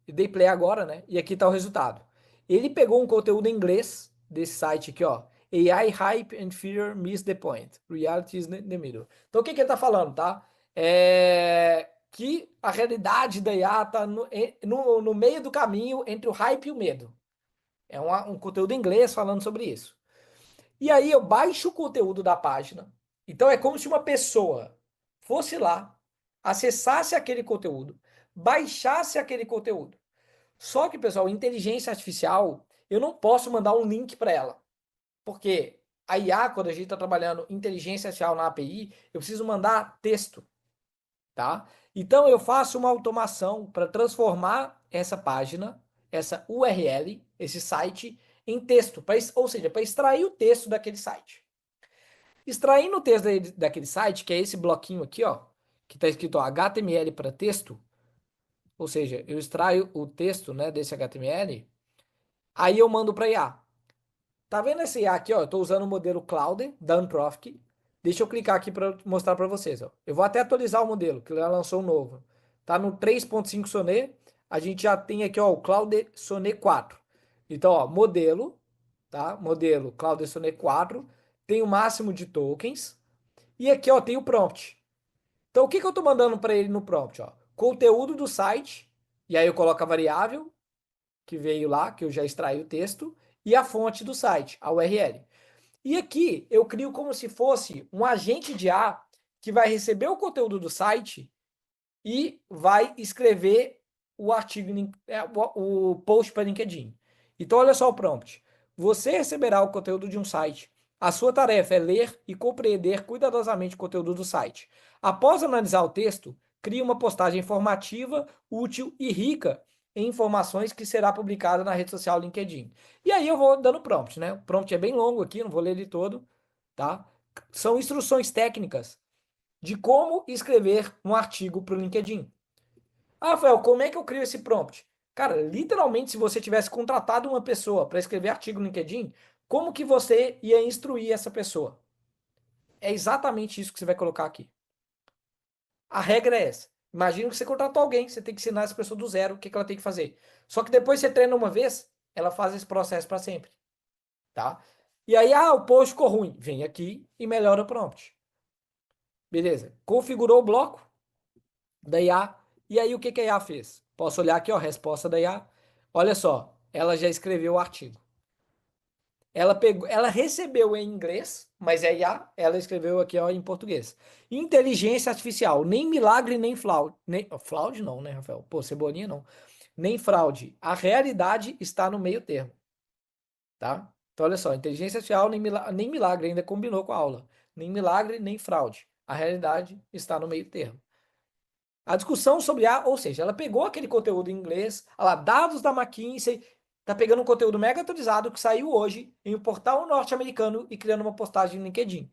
dei play agora, né? E aqui tá o resultado. Ele pegou um conteúdo em inglês desse site aqui, ó. AI Hype and Fear Miss the Point. Reality is the middle. Então o que ele tá falando, tá? Que a realidade da IA tá no meio do caminho entre o hype e o medo. É um conteúdo em inglês falando sobre isso. E aí eu baixo o conteúdo da página. Então é como se uma pessoa fosse lá, acessasse aquele conteúdo, baixasse aquele conteúdo. Só que, pessoal, inteligência artificial, eu não posso mandar um link para ela. Porque a IA, quando a gente está trabalhando inteligência artificial na API, eu preciso mandar texto, tá? Então eu faço uma automação para transformar essa página, essa URL, esse site, em texto, ou seja, para extrair o texto daquele site. Extraindo o texto daquele site, que é esse bloquinho aqui, ó, que está escrito ó, HTML para texto, ou seja, eu extraio o texto, né, desse HTML, aí eu mando para IA. Tá vendo esse IA aqui, ó? Eu estou usando o modelo Claude da Anthropic. Deixa eu clicar aqui para mostrar para vocês, ó. Eu vou até atualizar o modelo, que ela lançou um novo. Tá no 3.5 Sonnet. A gente já tem aqui, ó, o Claude Sonnet 4. Então, ó, modelo, tá? Modelo Claude Sonnet 4. Tem o máximo de tokens. E aqui, ó, tem o prompt. Então, o que eu estou mandando para ele no prompt, ó? Conteúdo do site. E aí eu coloco a variável que veio lá, que eu já extraí o texto, e a fonte do site, a URL. E aqui eu crio como se fosse um agente de IA que vai receber o conteúdo do site e vai escrever o artigo, o post para LinkedIn. Então olha só o prompt. Você receberá o conteúdo de um site A sua tarefa é ler e compreender cuidadosamente o conteúdo do site. Após analisar o texto, crie uma postagem informativa, útil e rica em informações que será publicada na rede social LinkedIn. E aí eu vou dando prompt, né? O prompt é bem longo aqui, não vou ler ele todo, tá? São instruções técnicas de como escrever um artigo para o LinkedIn. Ah, Rafael, como é que eu crio esse prompt? Cara, literalmente, se você tivesse contratado uma pessoa para escrever artigo no LinkedIn, como que você ia instruir essa pessoa? É exatamente isso que você vai colocar aqui. A regra é essa. Imagina que você contratou alguém, você tem que ensinar essa pessoa do zero o que ela tem que fazer. Só que depois você treina uma vez, ela faz esse processo para sempre, tá? E aí, o post ficou ruim. Vem aqui e melhora o prompt. Beleza. Configurou o bloco da IA. E aí, o que a IA fez? Posso olhar aqui, ó, a resposta da IA. Olha só, ela já escreveu o artigo. Ela recebeu em inglês, mas é IA, ela escreveu aqui ó, em português. Inteligência artificial, nem milagre, nem fraude. Fraude não, né, Rafael? Pô, cebolinha não. Nem fraude. A realidade está no meio termo, tá? Então, olha só, inteligência artificial, nem milagre, ainda combinou com a aula. Nem milagre, nem fraude. A realidade está no meio termo. A discussão sobre ou seja, ela pegou aquele conteúdo em inglês, lá, dados da McKinsey, tá pegando um conteúdo mega atualizado que saiu hoje em um portal norte-americano e criando uma postagem no LinkedIn.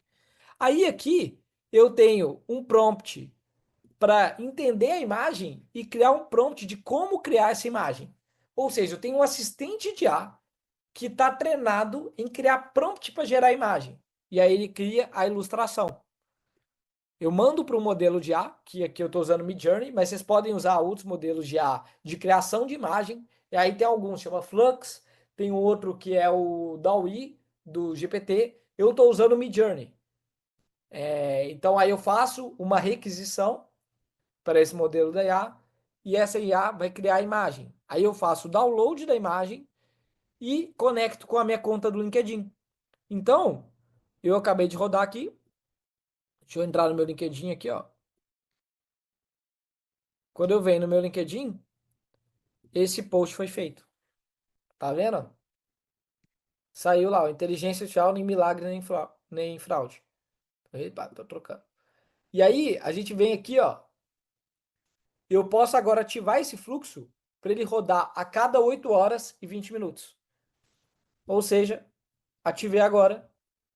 Aí aqui eu tenho um prompt para entender a imagem e criar um prompt de como criar essa imagem. Ou seja, eu tenho um assistente de IA que está treinado em criar prompt para gerar imagem. E aí ele cria a ilustração. Eu mando para o modelo de IA, que aqui eu estou usando Midjourney, mas vocês podem usar outros modelos de IA de criação de imagem. E aí tem alguns, chama Flux, tem outro que é o DALL-E, do GPT. Eu estou usando o Midjourney. Então aí eu faço uma requisição para esse modelo da IA e essa IA vai criar a imagem. Aí eu faço o download da imagem e conecto com a minha conta do LinkedIn. Então, eu acabei de rodar aqui. Deixa eu entrar no meu LinkedIn aqui, ó. Quando eu venho no meu LinkedIn, esse post foi feito. Tá vendo? Saiu lá, ó, inteligência artificial, nem milagre, nem fraude. Epa, tô trocando. E aí, a gente vem aqui, ó. Eu posso agora ativar esse fluxo para ele rodar a cada 8 horas e 20 minutos. Ou seja, ativei agora,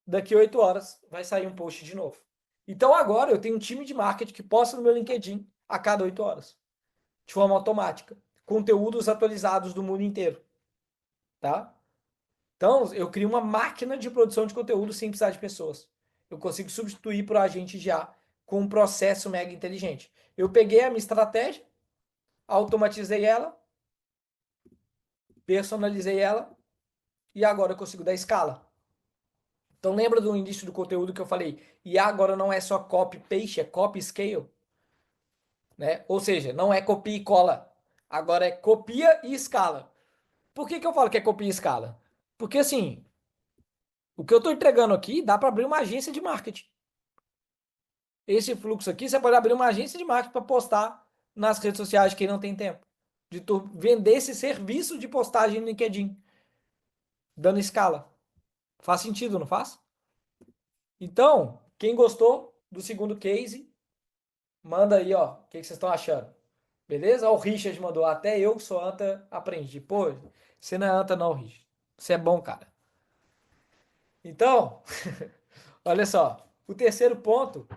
daqui 8 horas vai sair um post de novo. Então agora eu tenho um time de marketing que posta no meu LinkedIn a cada 8 horas, de forma automática, conteúdos atualizados do mundo inteiro, tá? Então, eu crio uma máquina de produção de conteúdo sem precisar de pessoas. Eu consigo substituir por agente de IA com um processo mega inteligente. Eu peguei a minha estratégia, automatizei ela, personalizei ela e agora eu consigo dar escala. Então, lembra do início do conteúdo que eu falei? IA agora não é só copy-paste, é copy-scale. Né? Ou seja, não é copia e cola. Agora é copia e escala. Por que eu falo que é copia e escala? Porque assim, o que eu estou entregando aqui dá para abrir uma agência de marketing. Esse fluxo aqui, você pode abrir uma agência de marketing para postar nas redes sociais de quem não tem tempo. De tu vender esse serviço de postagem no LinkedIn. Dando escala. Faz sentido, não faz? Então, quem gostou do segundo case, manda aí, ó, o que vocês estão achando. Beleza? Ó, o Richard mandou, até eu que sou anta aprendi. Pô, você não é anta não, Richard. Você é bom, cara. Então, olha só. O terceiro ponto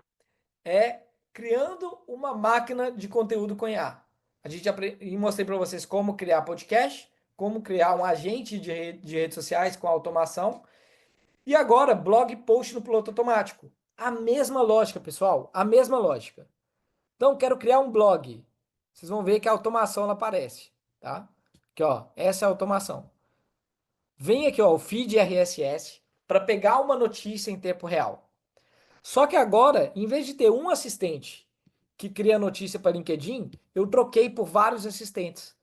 é criando uma máquina de conteúdo com IA. A gente mostrei para vocês como criar podcast, como criar um agente de redes sociais com automação. E agora, blog post no piloto automático. A mesma lógica, pessoal. A mesma lógica. Então, quero criar um blog. Vocês vão ver que a automação ela aparece, tá? Aqui, ó. Essa é a automação. Vem aqui, ó, o feed RSS para pegar uma notícia em tempo real. Só que agora, em vez de ter um assistente que cria notícia para LinkedIn, eu troquei por vários assistentes.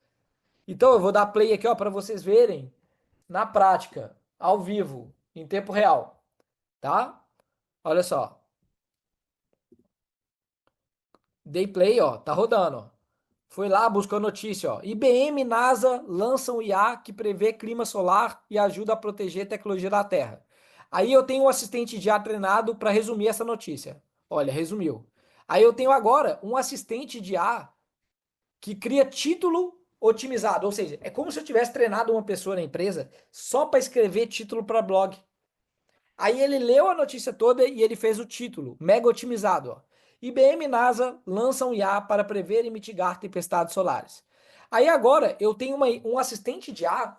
Então eu vou dar play aqui, ó, para vocês verem na prática, ao vivo, em tempo real, tá? Olha só. Dei play, ó, tá rodando, ó. Foi lá, buscou notícia, ó. IBM e NASA lançam IA que prevê clima solar e ajuda a proteger a tecnologia da Terra. Aí eu tenho um assistente de IA treinado para resumir essa notícia. Olha, resumiu. Aí eu tenho agora um assistente de IA que cria título otimizado, ou seja, é como se eu tivesse treinado uma pessoa na empresa só para escrever título para blog. Aí ele leu a notícia toda e ele fez o título, mega otimizado. Ó. IBM e NASA lançam IA para prever e mitigar tempestades solares. Aí agora eu tenho um assistente de IA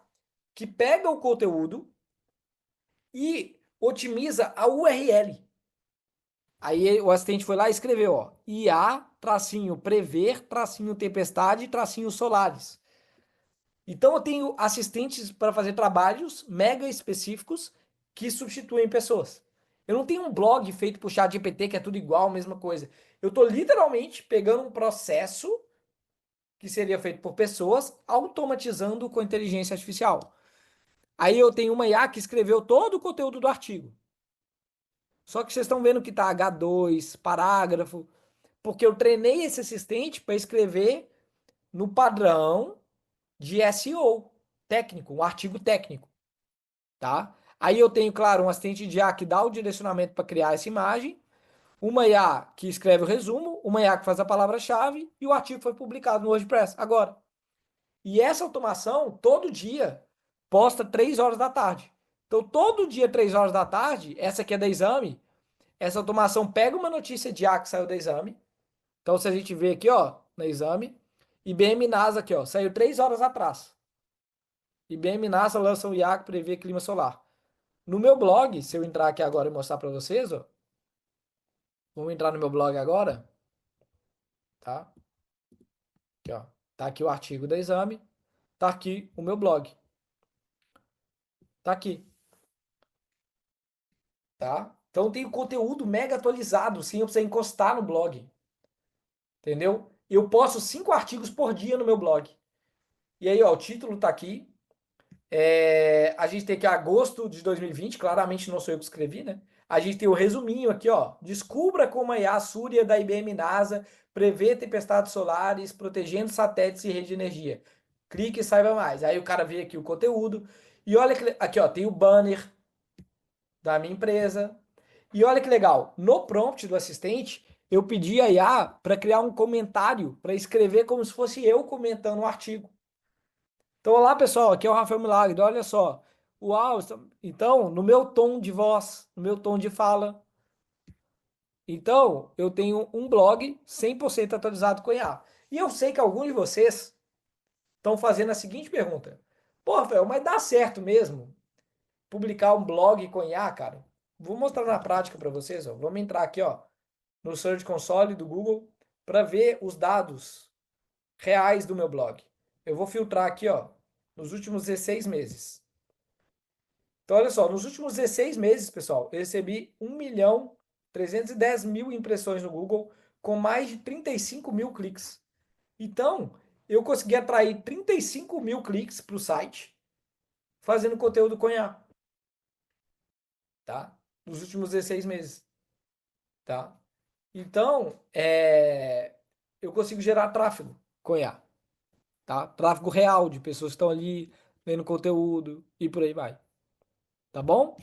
que pega o conteúdo e otimiza a URL. Aí o assistente foi lá e escreveu, ó, IA, tracinho prever, tracinho tempestade, tracinho solares. Então eu tenho assistentes para fazer trabalhos mega específicos que substituem pessoas. Eu não tenho um blog feito por ChatGPT que é tudo igual, mesma coisa. Eu estou literalmente pegando um processo que seria feito por pessoas, automatizando com inteligência artificial. Aí eu tenho uma IA que escreveu todo o conteúdo do artigo. Só que vocês estão vendo que tá H2, parágrafo, porque eu treinei esse assistente para escrever no padrão de SEO técnico, um artigo técnico, tá? Aí eu tenho, claro, um assistente de IA que dá o direcionamento para criar essa imagem, uma IA que escreve o resumo, uma IA que faz a palavra-chave e o artigo foi publicado no WordPress agora. E essa automação, todo dia, posta 3 horas da tarde. Então, todo dia, 3 horas da tarde, essa aqui é da Exame, essa automação pega uma notícia de IA que saiu da Exame. Então, se a gente vê aqui, ó, na Exame, IBM e NASA aqui, ó, saiu 3 horas atrás. IBM e NASA lançam o IA que prevê clima solar. No meu blog, se eu entrar aqui agora e mostrar para vocês, ó, vamos entrar no meu blog agora, tá? Aqui, ó, tá aqui o artigo da Exame, tá aqui o meu blog, tá aqui, tá? Então tem o conteúdo mega atualizado, sem eu precisar encostar no blog, entendeu? Eu posto 5 artigos por dia no meu blog. E aí, ó, o título tá aqui. A gente tem aqui agosto de 2020, claramente não sou eu que escrevi, né? A gente tem o resuminho aqui, ó. Descubra como a IA Surya da IBM e NASA prevê tempestades solares, protegendo satélites e rede de energia. Clique e saiba mais. Aí o cara vê aqui o conteúdo. E olha que, aqui, ó, tem o banner da minha empresa. E olha que legal, no prompt do assistente, eu pedi a IA para criar um comentário, para escrever como se fosse eu comentando o artigo. Então, olá pessoal, aqui é o Rafael Milagre. Olha só, uau, então, no meu tom de voz, no meu tom de fala. Então, eu tenho um blog 100% atualizado com IA. E eu sei que alguns de vocês estão fazendo a seguinte pergunta: pô, Rafael, mas dá certo mesmo publicar um blog com IA, cara? Vou mostrar na prática para vocês. Ó. Vamos entrar aqui ó, no Search Console do Google para ver os dados reais do meu blog. Eu vou filtrar aqui ó, nos últimos 16 meses. Então, olha só, nos últimos 16 meses, pessoal, eu recebi 1.310.000 impressões no Google com mais de 35 mil cliques. Então, eu consegui atrair 35 mil cliques para o site fazendo conteúdo com IA, tá? Nos últimos 16 meses, tá? Então, eu consigo gerar tráfego com IA, tá? Tráfego real de pessoas que estão ali vendo conteúdo e por aí vai, tá bom?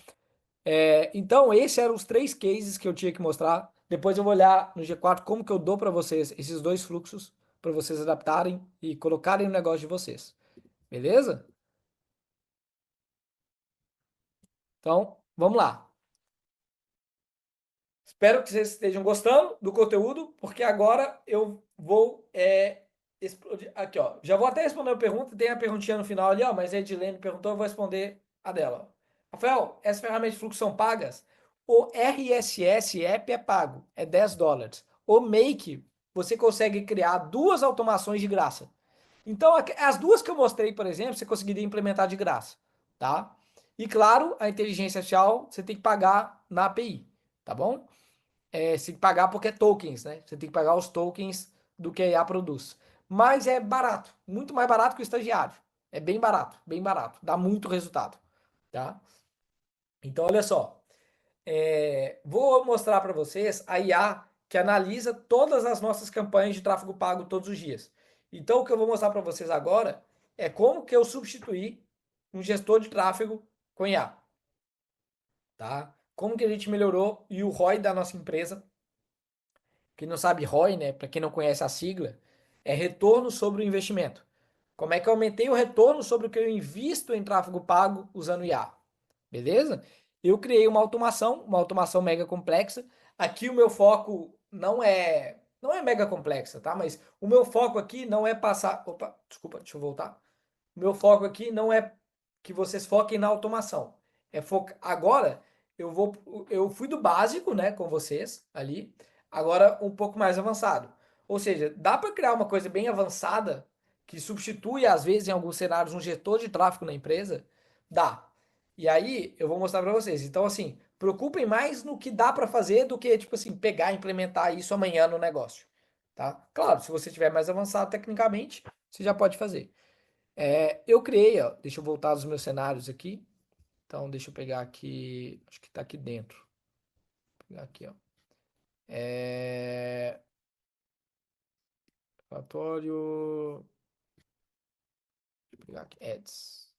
Então, esses eram os 3 cases que eu tinha que mostrar. Depois eu vou olhar no G4 como que eu dou para vocês esses 2 fluxos para vocês adaptarem e colocarem no negócio de vocês. Beleza? Então, vamos lá. Espero que vocês estejam gostando do conteúdo, porque agora eu vou explodir. Aqui, ó. Já vou até responder a pergunta. Tem a perguntinha no final ali, ó. Mas a Edilene perguntou, eu vou responder a dela. Rafael, essas ferramentas de fluxo são pagas? O RSS App é pago, é $10. O Make, você consegue criar 2 automações de graça. Então, as 2 que eu mostrei, por exemplo, você conseguiria implementar de graça, tá? E claro, a inteligência artificial você tem que pagar na API, tá bom? Você tem que pagar porque é tokens, né? Você tem que pagar os tokens do que a IA produz. Mas é barato, muito mais barato que o estagiário. É bem barato, dá muito resultado, tá? Então, olha só, vou mostrar para vocês a IA que analisa todas as nossas campanhas de tráfego pago todos os dias. Então, o que eu vou mostrar para vocês agora é como que eu substituí um gestor de tráfego com IA. tá? Como que a gente melhorou e o ROI da nossa empresa. Quem não sabe ROI, né? Para quem não conhece a sigla, é retorno sobre o investimento. Como é que eu aumentei o retorno sobre o que eu invisto em tráfego pago usando IA? Beleza? Eu criei uma automação mega complexa. Aqui o meu foco não é mega complexa, tá? Mas o meu foco aqui não é passar, opa, desculpa, deixa eu voltar. O meu foco aqui não é que vocês foquem na automação. Agora eu fui do básico, né, com vocês ali, agora um pouco mais avançado. Ou seja, dá para criar uma coisa bem avançada que substitui às vezes em alguns cenários um gestor de tráfego na empresa? Dá. E aí eu vou mostrar para vocês. Então assim, preocupem mais no que dá para fazer do que tipo assim, pegar e implementar isso amanhã no negócio, tá? Claro, se você tiver mais avançado tecnicamente, você já pode fazer. Eu criei, ó, deixa eu voltar aos meus cenários aqui. Então, deixa eu pegar aqui, acho que tá aqui dentro. Vou pegar aqui, ó. É, relatório, deixa eu pegar aqui, ads.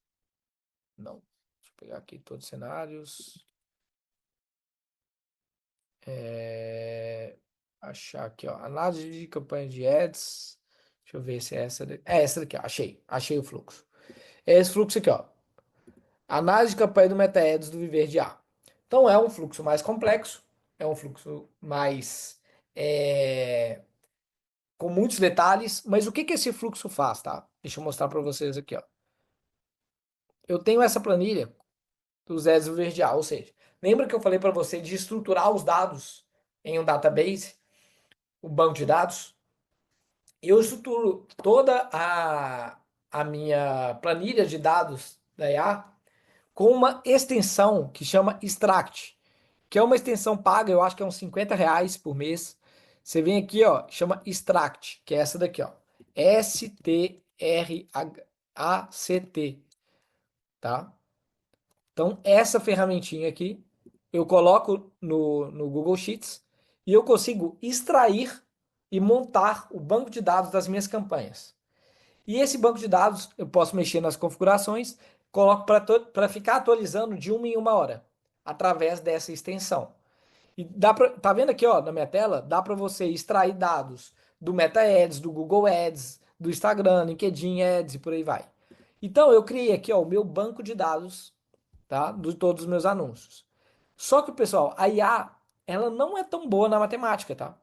Não, deixa eu pegar aqui todos os cenários. É, achar aqui, ó, análise de campanha de ads. Deixa eu ver se é essa daqui. É essa daqui, ó, achei o fluxo. É esse fluxo aqui, ó. Análise de campanha do MetaEds do Viver de A. Então é um fluxo mais complexo, é um fluxo mais com muitos detalhes, mas o que que esse fluxo faz, tá? Deixa eu mostrar para vocês aqui, ó. Eu tenho essa planilha dos Ads do Viver de A, ou seja, lembra que eu falei para você de estruturar os dados em um database, o banco de dados? Eu estruturo toda a minha planilha de dados da IA com uma extensão que chama Extract, que é uma extensão paga, eu acho que é uns R$ 50 por mês. Você vem aqui, ó, chama Extract, que é essa daqui, ó. Stract, tá? Então, essa ferramentinha aqui, eu coloco no Google Sheets e eu consigo extrair e montar o banco de dados das minhas campanhas. E esse banco de dados eu posso mexer nas configurações, coloco para ficar atualizando de uma em uma hora, através dessa extensão. E tá vendo aqui, ó, na minha tela? Dá para você extrair dados do Meta Ads, do Google Ads, do Instagram, LinkedIn Ads e por aí vai. Então eu criei aqui, ó, o meu banco de dados, tá? De todos os meus anúncios. Só que, pessoal, a IA, ela não é tão boa na matemática, tá?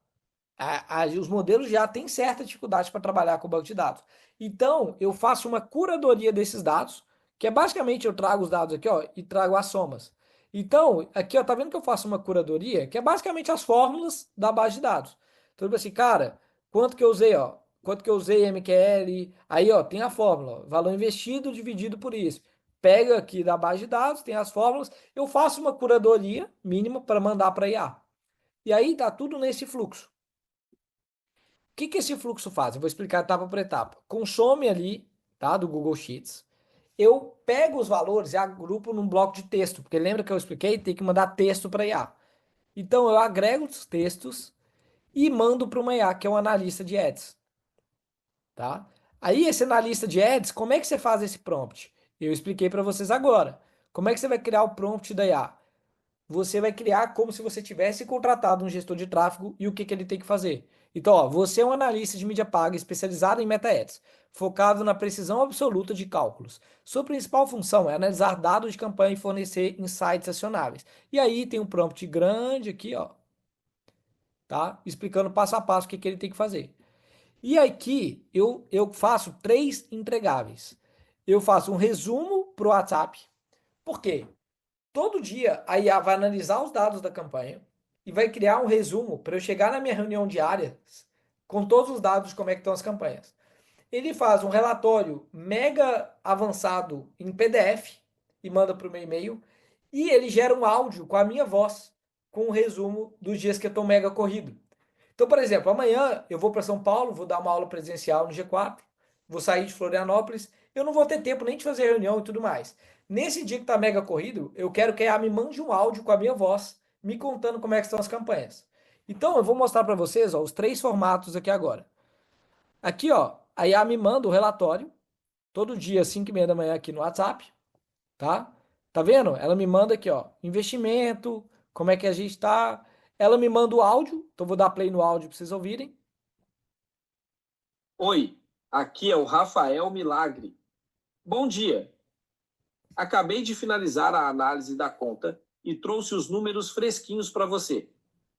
Os modelos já têm certa dificuldade para trabalhar com o banco de dados. Então, eu faço uma curadoria desses dados, que é basicamente eu trago os dados aqui, ó, e trago as somas. Então, aqui, ó, tá vendo que eu faço uma curadoria, que é basicamente as fórmulas da base de dados. Então, tipo assim, cara, quanto que eu usei, ó, quanto que eu usei MQL, aí, ó, tem a fórmula, ó, valor investido dividido por isso. Pega aqui da base de dados, tem as fórmulas, eu faço uma curadoria mínima para mandar para IA. E aí tá tudo nesse fluxo. O que que esse fluxo faz? Eu vou explicar etapa por etapa. Consome ali, tá, do Google Sheets. Eu pego os valores e agrupo num bloco de texto, porque lembra que eu expliquei? Tem que mandar texto para IA. Então eu agrego os textos e mando para uma IA, que é um analista de ads, tá? Aí esse analista de ads, como é que você faz esse prompt? Eu expliquei para vocês agora. Como é que você vai criar o prompt da IA? Você vai criar como se você tivesse contratado um gestor de tráfego e o que, que ele tem que fazer. Então, ó, você é um analista de mídia paga especializado em meta-ads, focado na precisão absoluta de cálculos. Sua principal função é analisar dados de campanha e fornecer insights acionáveis. E aí tem um prompt grande aqui, ó, tá? Explicando passo a passo o que, que ele tem que fazer. E aqui eu faço 3 entregáveis. Eu faço um resumo para o WhatsApp. Por quê? Todo dia a IA vai analisar os dados da campanha e vai criar um resumo para eu chegar na minha reunião diária com todos os dados de como é que estão as campanhas. Ele faz um relatório mega avançado em PDF e manda para o meu e-mail e ele gera um áudio com a minha voz com um resumo dos dias que eu estou mega corrido. Então, por exemplo, amanhã eu vou para São Paulo, vou dar uma aula presencial no G4, vou sair de Florianópolis, eu não vou ter tempo nem de fazer reunião e tudo mais. Nesse dia que tá mega corrido, eu quero que a IA me mande um áudio com a minha voz, me contando como é que estão as campanhas. Então, eu vou mostrar para vocês, ó, os 3 formatos aqui agora. Aqui, ó, a IA me manda o relatório, todo dia, 5h30 da manhã aqui no WhatsApp, tá? Tá vendo? Ela me manda aqui, ó, investimento, como é que a gente tá. Ela me manda o áudio, então vou dar play no áudio para vocês ouvirem. Oi, aqui é o Rafael Milagre. Bom dia. Acabei de finalizar a análise da conta e trouxe os números fresquinhos para você.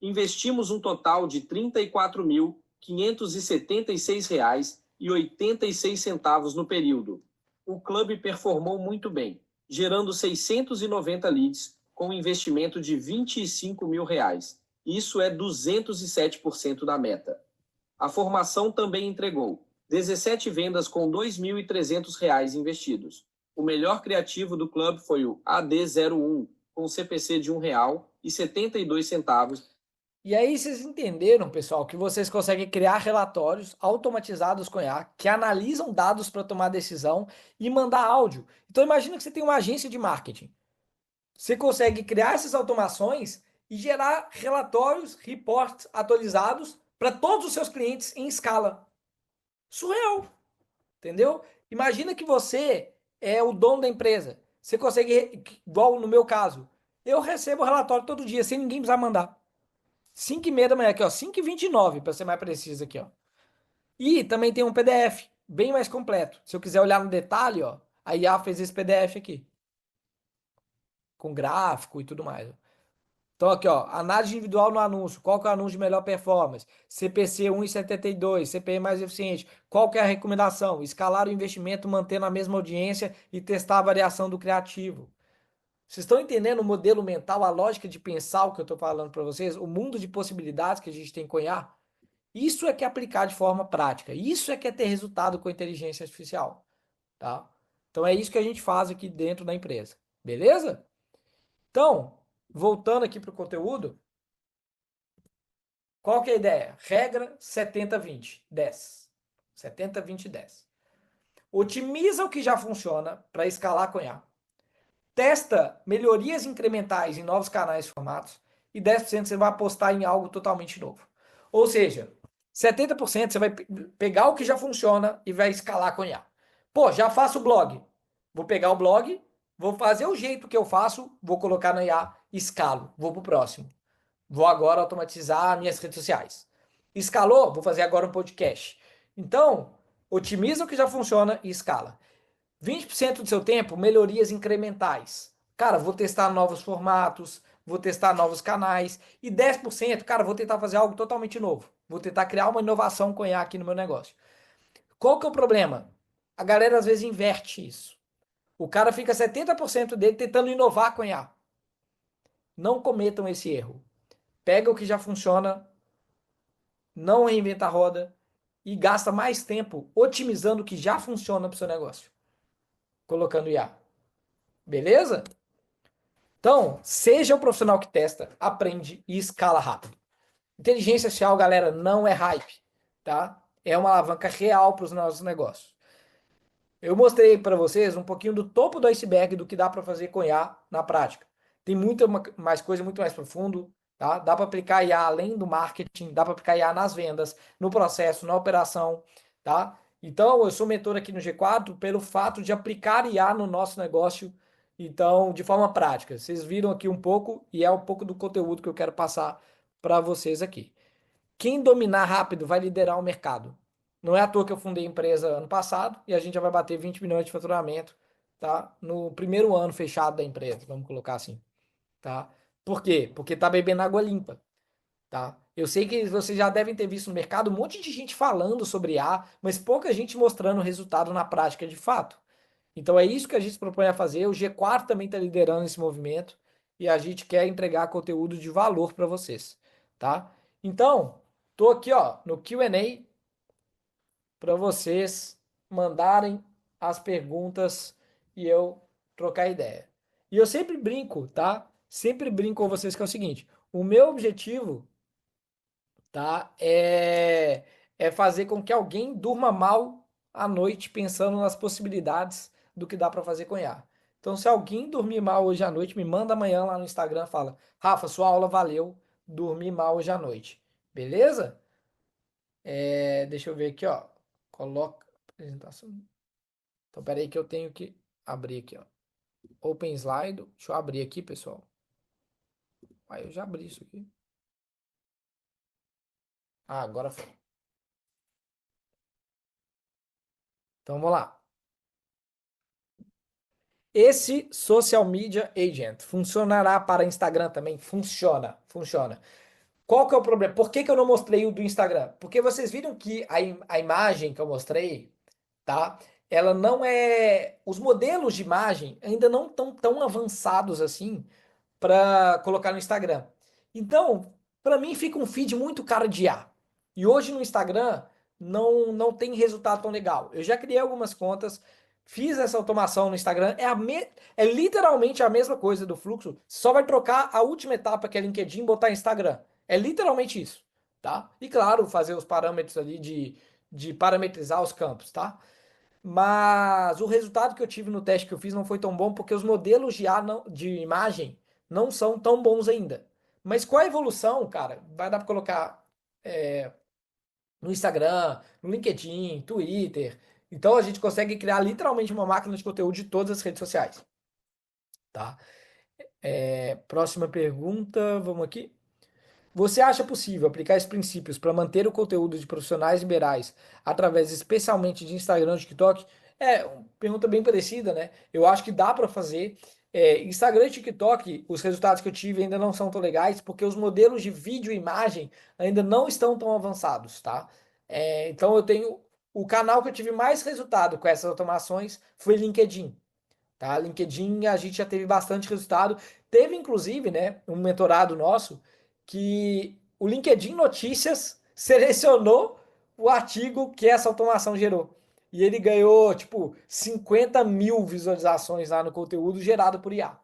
Investimos um total de R$ 34.576,86 no período. O clube performou muito bem, gerando 690 leads com um investimento de R$ 25 mil. Isso é 207% da meta. A formação também entregou 17 vendas com R$ 2.300 investidos. O melhor criativo do clube foi o AD01, com CPC de R$ 1,72. E aí vocês entenderam, pessoal, que vocês conseguem criar relatórios automatizados com IA que analisam dados para tomar decisão e mandar áudio. Então imagina que você tem uma agência de marketing. Você consegue criar essas automações e gerar relatórios, reports atualizados para todos os seus clientes em escala. Surreal, entendeu? Imagina que você é o dono da empresa. Você consegue, igual no meu caso, eu recebo o relatório todo dia, sem ninguém precisar mandar. 5h30 da manhã aqui, ó. 5h29, para ser mais preciso aqui, ó. E também tem um PDF, bem mais completo. Se eu quiser olhar no detalhe, ó, a IA fez esse PDF aqui. Com gráfico e tudo mais. Então aqui, ó, análise individual no anúncio. Qual que é o anúncio de melhor performance? CPC 1,72, CPI mais eficiente. Qual que é a recomendação? Escalar o investimento mantendo a mesma audiência e testar a variação do criativo. Vocês estão entendendo o modelo mental, a lógica de pensar o que eu estou falando para vocês? O mundo de possibilidades que a gente tem com IA? Isso é que é aplicar de forma prática. Isso é que é ter resultado com inteligência artificial, tá? Então é isso que a gente faz aqui dentro da empresa. Beleza? Então, voltando aqui para o conteúdo, qual que é a ideia? Regra 70-20, 10. 70-20-10. Otimiza o que já funciona para escalar com IA. Testa melhorias incrementais em novos canais e formatos e 10% você vai apostar em algo totalmente novo. Ou seja, 70% você vai pegar o que já funciona e vai escalar com IA. Pô, já faço blog. Vou pegar o blog, vou fazer o jeito que eu faço, vou colocar na IA, escalo, vou pro próximo. Vou agora automatizar minhas redes sociais. Escalou? Vou fazer agora um podcast. Então, otimiza o que já funciona e escala. 20% do seu tempo, melhorias incrementais. Cara, vou testar novos formatos, vou testar novos canais. E 10%, cara, vou tentar fazer algo totalmente novo. Vou tentar criar uma inovação com IA aqui no meu negócio. Qual que é o problema? A galera às vezes inverte isso. O cara fica 70% dele tentando inovar com IA. Não cometam esse erro. Pega o que já funciona, não reinventa a roda e gasta mais tempo otimizando o que já funciona para o seu negócio, colocando IA. Beleza? Então, seja o profissional que testa, aprende e escala rápido. Inteligência artificial, galera, não é hype, tá? É uma alavanca real para os nossos negócios. Eu mostrei para vocês um pouquinho do topo do iceberg do que dá para fazer com IA na prática. Tem muita mais coisa, muito mais profundo, tá? Dá para aplicar IA além do marketing, dá para aplicar IA nas vendas, no processo, na operação, tá? Então, eu sou mentor aqui no G4 pelo fato de aplicar IA no nosso negócio, então, de forma prática. Vocês viram aqui um pouco e é um pouco do conteúdo que eu quero passar para vocês aqui. Quem dominar rápido vai liderar o mercado. Não é à toa que eu fundei a empresa ano passado e a gente já vai bater 20 milhões de faturamento, tá? No primeiro ano fechado da empresa, vamos colocar assim, tá? Por quê? Porque tá bebendo água limpa, tá? Eu sei que vocês já devem ter visto no mercado um monte de gente falando sobre IA, mas pouca gente mostrando o resultado na prática de fato. Então é isso que a gente se propõe a fazer. O G4 também está liderando esse movimento e a gente quer entregar conteúdo de valor para vocês, tá? Então, tô aqui, ó, no Q&A para vocês mandarem as perguntas e eu trocar ideia. E eu sempre brinco, tá? Sempre brinco com vocês que é o seguinte: o meu objetivo, tá, é fazer com que alguém durma mal à noite pensando nas possibilidades do que dá para fazer com IA. Então, se alguém dormir mal hoje à noite, me manda amanhã lá no Instagram, fala: Rafa, sua aula valeu, dormi mal hoje à noite. Beleza? Deixa eu ver aqui, ó. Coloca apresentação. Então, peraí que eu tenho que abrir aqui, ó. Open Slide. Deixa eu abrir aqui, pessoal. Aí eu já abri isso aqui. Ah, agora foi. Então vamos lá. Esse Social Media Agent funcionará para Instagram também? Funciona, funciona. Qual que é o problema? Por que que eu não mostrei o do Instagram? Porque vocês viram que a imagem que eu mostrei, tá? Ela não é. Os modelos de imagem ainda não estão tão avançados assim para colocar no Instagram. Então, para mim fica um feed muito cara de IA. E hoje no Instagram não tem resultado tão legal. Eu já criei algumas contas, fiz essa automação no Instagram, é literalmente a mesma coisa do fluxo, só vai trocar a última etapa que é LinkedIn e botar Instagram. É literalmente isso, tá? E claro, fazer os parâmetros ali de parametrizar os campos, tá? Mas o resultado que eu tive no teste que eu fiz não foi tão bom porque os modelos de, A de imagem não são tão bons ainda. Mas com a evolução, cara, vai dar para colocar no Instagram, no LinkedIn, Twitter. Então a gente consegue criar literalmente uma máquina de conteúdo de todas as redes sociais, tá? Próxima pergunta, vamos aqui. Você acha possível aplicar esses princípios para manter o conteúdo de profissionais liberais através especialmente de Instagram e TikTok? É uma pergunta bem parecida, né? Eu acho que dá para fazer. Instagram e TikTok, os resultados que eu tive ainda não são tão legais, porque os modelos de vídeo e imagem ainda não estão tão avançados, tá? Então eu tenho. O canal que eu tive mais resultado com essas automações foi LinkedIn. Tá? LinkedIn a gente já teve bastante resultado. Teve inclusive, né, um mentorado nosso que o LinkedIn Notícias selecionou o artigo que essa automação gerou. E ele ganhou, tipo, 50 mil visualizações lá no conteúdo gerado por IA.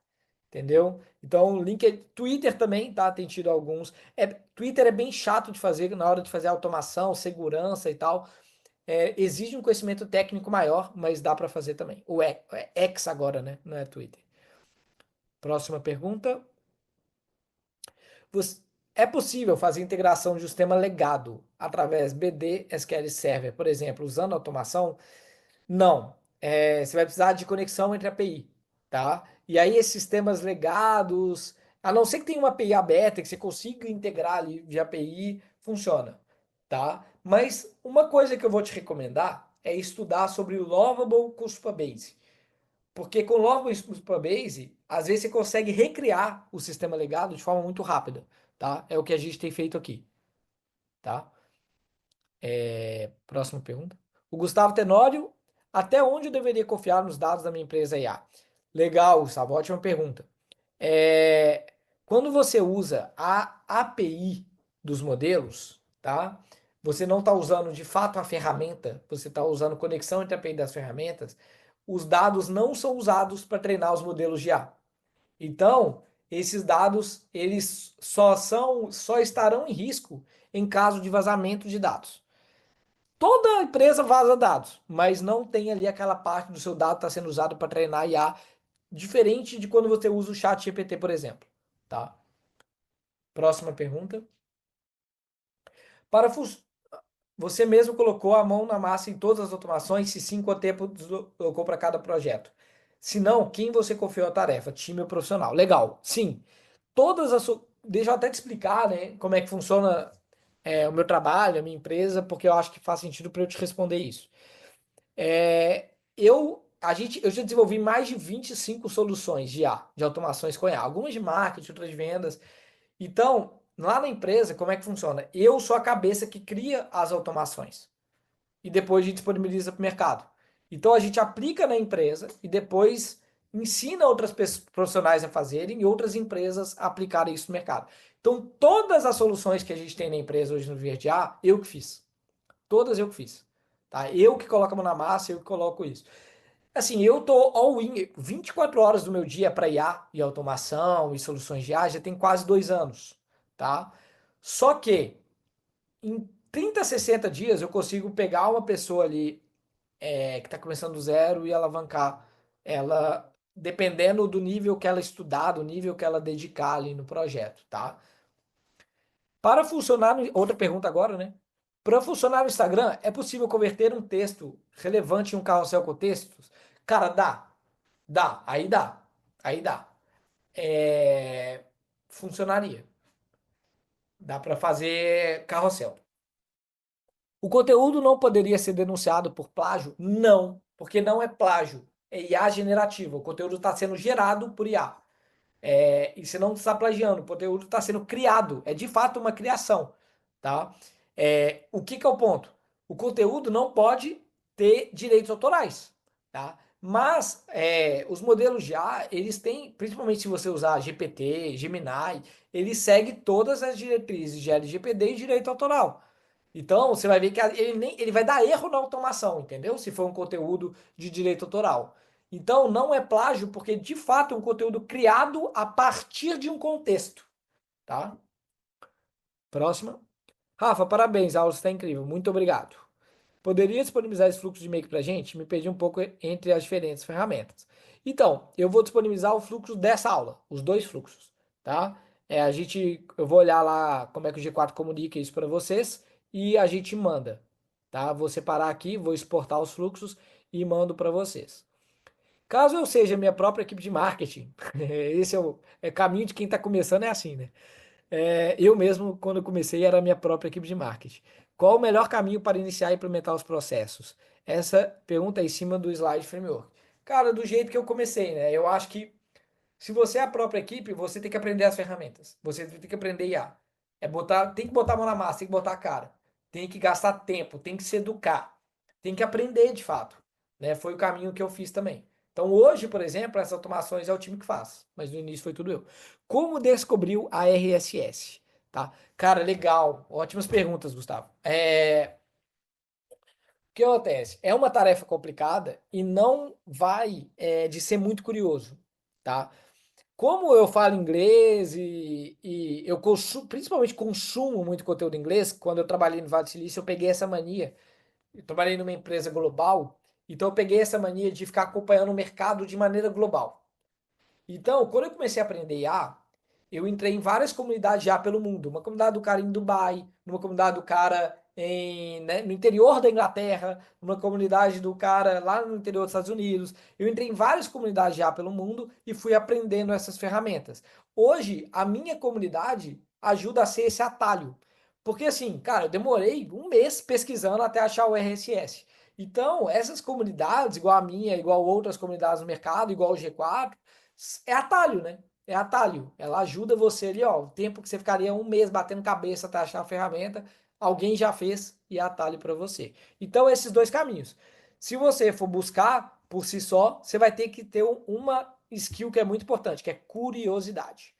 Entendeu? Então, LinkedIn, Twitter também, tá? Tem tido alguns. Twitter é bem chato de fazer na hora de fazer automação, segurança e tal. Exige um conhecimento técnico maior, mas dá para fazer também. É X agora, né? Não é Twitter. Próxima pergunta. É possível fazer integração de um sistema legado através BD SQL Server, por exemplo, usando automação? Não. Você vai precisar de conexão entre API, tá? E aí esses sistemas legados, a não ser que tenha uma API aberta, que você consiga integrar ali de API, funciona, tá? Mas uma coisa que eu vou te recomendar é estudar sobre o Lovable Customer Base. Porque com o Lovable Customer Base, às vezes você consegue recriar o sistema legado de forma muito rápida, tá? É o que a gente tem feito aqui, tá? Próxima pergunta. O Gustavo Tenório, até onde eu deveria confiar nos dados da minha empresa IA? Legal, Gustavo, ótima pergunta. É, Quando você usa a API dos modelos, tá? Você não está usando de fato a ferramenta, você está usando conexão entre a API das ferramentas, os dados não são usados para treinar os modelos de IA. Então, esses dados, eles só estarão em risco em caso de vazamento de dados. Toda empresa vaza dados, mas não tem ali aquela parte do seu dado que está sendo usado para treinar IA, diferente de quando você usa o chat GPT, por exemplo. Tá? Próxima pergunta. Para você mesmo colocou a mão na massa em todas as automações, se sim, quanto tempo deslocou para cada projeto? Se não, quem você confiou a tarefa? Time ou profissional? Legal. Sim. Todas as. Deixa eu até te explicar, né, como é que funciona o meu trabalho, a minha empresa, porque eu acho que faz sentido para eu te responder isso. Eu já desenvolvi mais de 25 soluções de IA, de automações com IA, algumas de marketing, outras de vendas. Então, lá na empresa, como é que funciona? Eu sou a cabeça que cria as automações e depois a gente disponibiliza para o mercado. Então, a gente aplica na empresa e depois ensina outras profissionais a fazerem e outras empresas a aplicarem isso no mercado. Então, todas as soluções que a gente tem na empresa hoje no Verde A, eu que fiz. Todas eu que fiz. Tá? Eu que coloco a mão na massa, eu que coloco isso. Assim, eu tô all in 24 horas do meu dia para IA e automação e soluções de IA já tem quase 2 anos, tá? Só que em 30, 60 dias eu consigo pegar uma pessoa ali que está começando do zero e alavancar ela, dependendo do nível que ela estudar, do nível que ela dedicar ali no projeto, tá? Para funcionar, outra pergunta agora, né? Para funcionar no Instagram, é possível converter um texto relevante em um carrossel com textos? Cara, dá. Dá, aí dá. Aí dá. Funcionaria. Dá para fazer carrossel. O conteúdo não poderia ser denunciado por plágio? Não, porque não é plágio, é IA generativa. O conteúdo está sendo gerado por IA. E você não está plagiando, o conteúdo está sendo criado, é de fato uma criação, tá? O que que é o ponto? O conteúdo não pode ter direitos autorais, tá? Mas os modelos de IA, eles têm, principalmente se você usar GPT, Gemini, ele segue todas as diretrizes de LGPD e direito autoral. Então, você vai ver que ele vai dar erro na automação, entendeu? Se for um conteúdo de direito autoral. Então, não é plágio, porque de fato é um conteúdo criado a partir de um contexto, tá? Próxima. Rafa, parabéns, a aula está incrível. Muito obrigado. Poderia disponibilizar esse fluxo de make para a gente? Me perdi um pouco entre as diferentes ferramentas. Então, eu vou disponibilizar o fluxo dessa aula, os dois fluxos, tá? Eu vou olhar lá como é que o G4 comunica isso para vocês e a gente manda, tá? Vou separar aqui, vou exportar os fluxos e mando para vocês. Caso eu seja minha própria equipe de marketing, esse é o caminho de quem está começando, é assim, né? Eu mesmo, quando eu comecei, era a minha própria equipe de marketing. Qual o melhor caminho para iniciar e implementar os processos? Essa pergunta é em cima do slide framework. Cara, do jeito que eu comecei, né? Eu acho que se você é a própria equipe, você tem que aprender as ferramentas. Você tem que aprender IA. Tem que botar a mão na massa, tem que botar a cara. Tem que gastar tempo, tem que se educar. Tem que aprender de fato. Né? Foi o caminho que eu fiz também. Então hoje, por exemplo, essas automações é o time que faz. Mas no início foi tudo eu. Como descobriu a RSS? Tá? Cara, legal. Ótimas perguntas, Gustavo. O que acontece? É uma tarefa complicada e não vai de ser muito curioso, tá? Como eu falo inglês e eu principalmente consumo muito conteúdo em inglês, quando eu trabalhei no Vale do Silício, eu peguei essa mania. Eu trabalhei numa empresa global, então eu peguei essa mania de ficar acompanhando o mercado de maneira global. Então, quando eu comecei a aprender IA, eu entrei em várias comunidades IA pelo mundo. Uma comunidade do cara em Dubai, uma comunidade do cara no interior da Inglaterra, uma comunidade do cara lá no interior dos Estados Unidos. Eu entrei em várias comunidades IA pelo mundo e fui aprendendo essas ferramentas. Hoje, a minha comunidade ajuda a ser esse atalho. Porque assim, cara, eu demorei um mês pesquisando até achar o RSS. Então, essas comunidades, igual a minha, igual outras comunidades no mercado, igual o G4, é atalho, né? É atalho. Ela ajuda você ali, ó. O tempo que você ficaria um mês batendo cabeça até achar a ferramenta, alguém já fez e é atalho para você. Então, esses dois caminhos. Se você for buscar por si só, você vai ter que ter uma skill que é muito importante, que é curiosidade.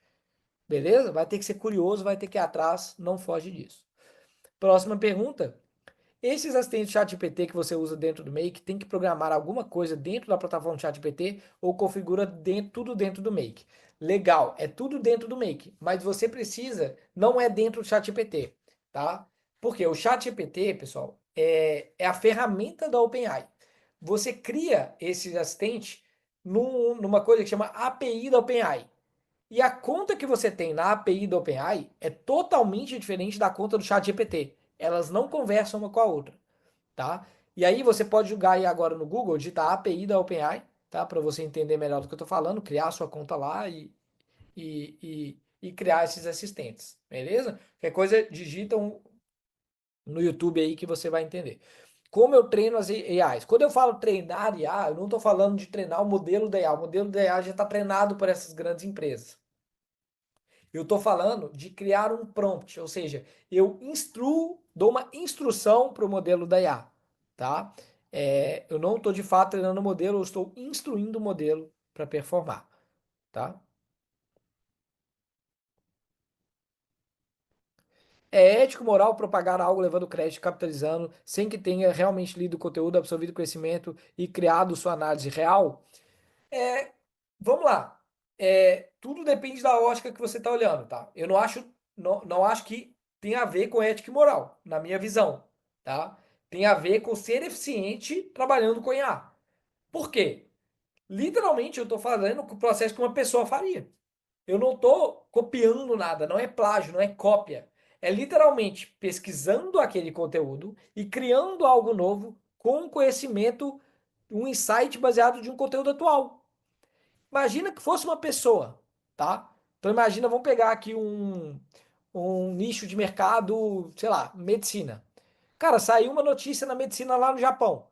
Beleza? Vai ter que ser curioso, vai ter que ir atrás, não foge disso. Próxima pergunta. Esses assistentes ChatGPT que você usa dentro do Make tem que programar alguma coisa dentro da plataforma ChatGPT ou configura tudo dentro do Make. Legal, é tudo dentro do Make, mas você precisa, não é dentro do ChatGPT, tá? Porque o ChatGPT, pessoal, é a ferramenta da OpenAI. Você cria esse assistente numa coisa que chama API da OpenAI. E a conta que você tem na API do OpenAI é totalmente diferente da conta do ChatGPT. Elas não conversam uma com a outra, tá? E aí você pode jogar aí agora no Google, digitar API da OpenAI, tá? Para você entender melhor do que eu estou falando, criar sua conta lá e criar esses assistentes, beleza? Qualquer coisa, digita no YouTube aí que você vai entender. Como eu treino as AIs? Quando eu falo treinar IA, eu não estou falando de treinar o modelo da IA. O modelo da IA já está treinado por essas grandes empresas. Eu estou falando de criar um prompt, ou seja, dou uma instrução para o modelo da IA, tá? Eu não estou de fato treinando o modelo, eu estou instruindo o modelo para performar, tá? É ético, moral propagar algo levando crédito, capitalizando, sem que tenha realmente lido o conteúdo, absorvido o conhecimento e criado sua análise real? É, Vamos lá. Tudo depende da ótica que você está olhando, tá? Eu não acho que tem a ver com ética e moral, na minha visão, tá? Tem a ver com ser eficiente trabalhando com IA. Por quê? Literalmente eu estou fazendo o processo que uma pessoa faria. Eu não estou copiando nada, não é plágio, não é cópia. É literalmente pesquisando aquele conteúdo e criando algo novo com conhecimento, um insight baseado de um conteúdo atual. Imagina que fosse uma pessoa, tá? Então imagina, vamos pegar aqui um nicho de mercado, sei lá, medicina. Cara, saiu uma notícia na medicina lá no Japão.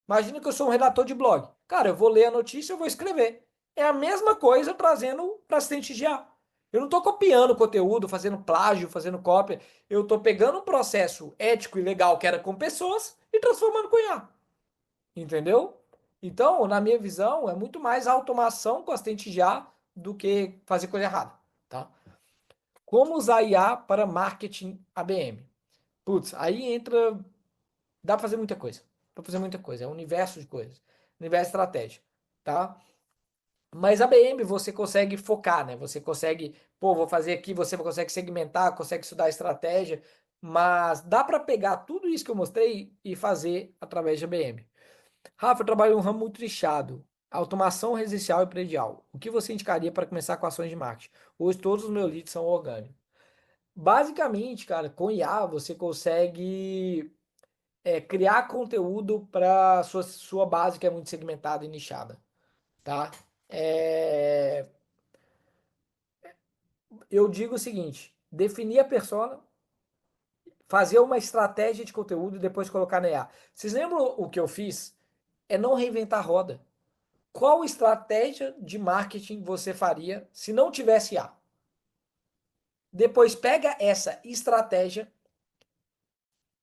Imagina que eu sou um redator de blog. Cara, eu vou ler a notícia, eu vou escrever. É a mesma coisa trazendo para assistente de IA. Eu não estou copiando conteúdo, fazendo plágio, fazendo cópia. Eu estou pegando um processo ético e legal que era com pessoas e transformando com IA. Entendeu? Então, na minha visão, é muito mais automação com assistente de IA do que fazer coisa errada, tá? Como usar IA para marketing ABM? Putz, aí entra. Dá pra fazer muita coisa. Dá pra fazer muita coisa. É um universo de coisas. Universo de estratégia, tá? Mas a BM você consegue focar, né? Você consegue, pô, vou fazer aqui, você consegue segmentar, consegue estudar a estratégia, mas dá para pegar tudo isso que eu mostrei e fazer através de ABM. Rafa, eu trabalho em um ramo muito nichado, automação residencial e predial. O que você indicaria para começar com ações de marketing? Hoje todos os meus leads são orgânicos. Basicamente, cara, com IA você consegue criar conteúdo para sua base que é muito segmentada e nichada, tá? É, eu digo o seguinte: definir a persona, fazer uma estratégia de conteúdo e depois colocar na IA. Vocês lembram o que eu fiz? É não reinventar a roda. Qual estratégia de marketing você faria se não tivesse IA? Depois pega essa estratégia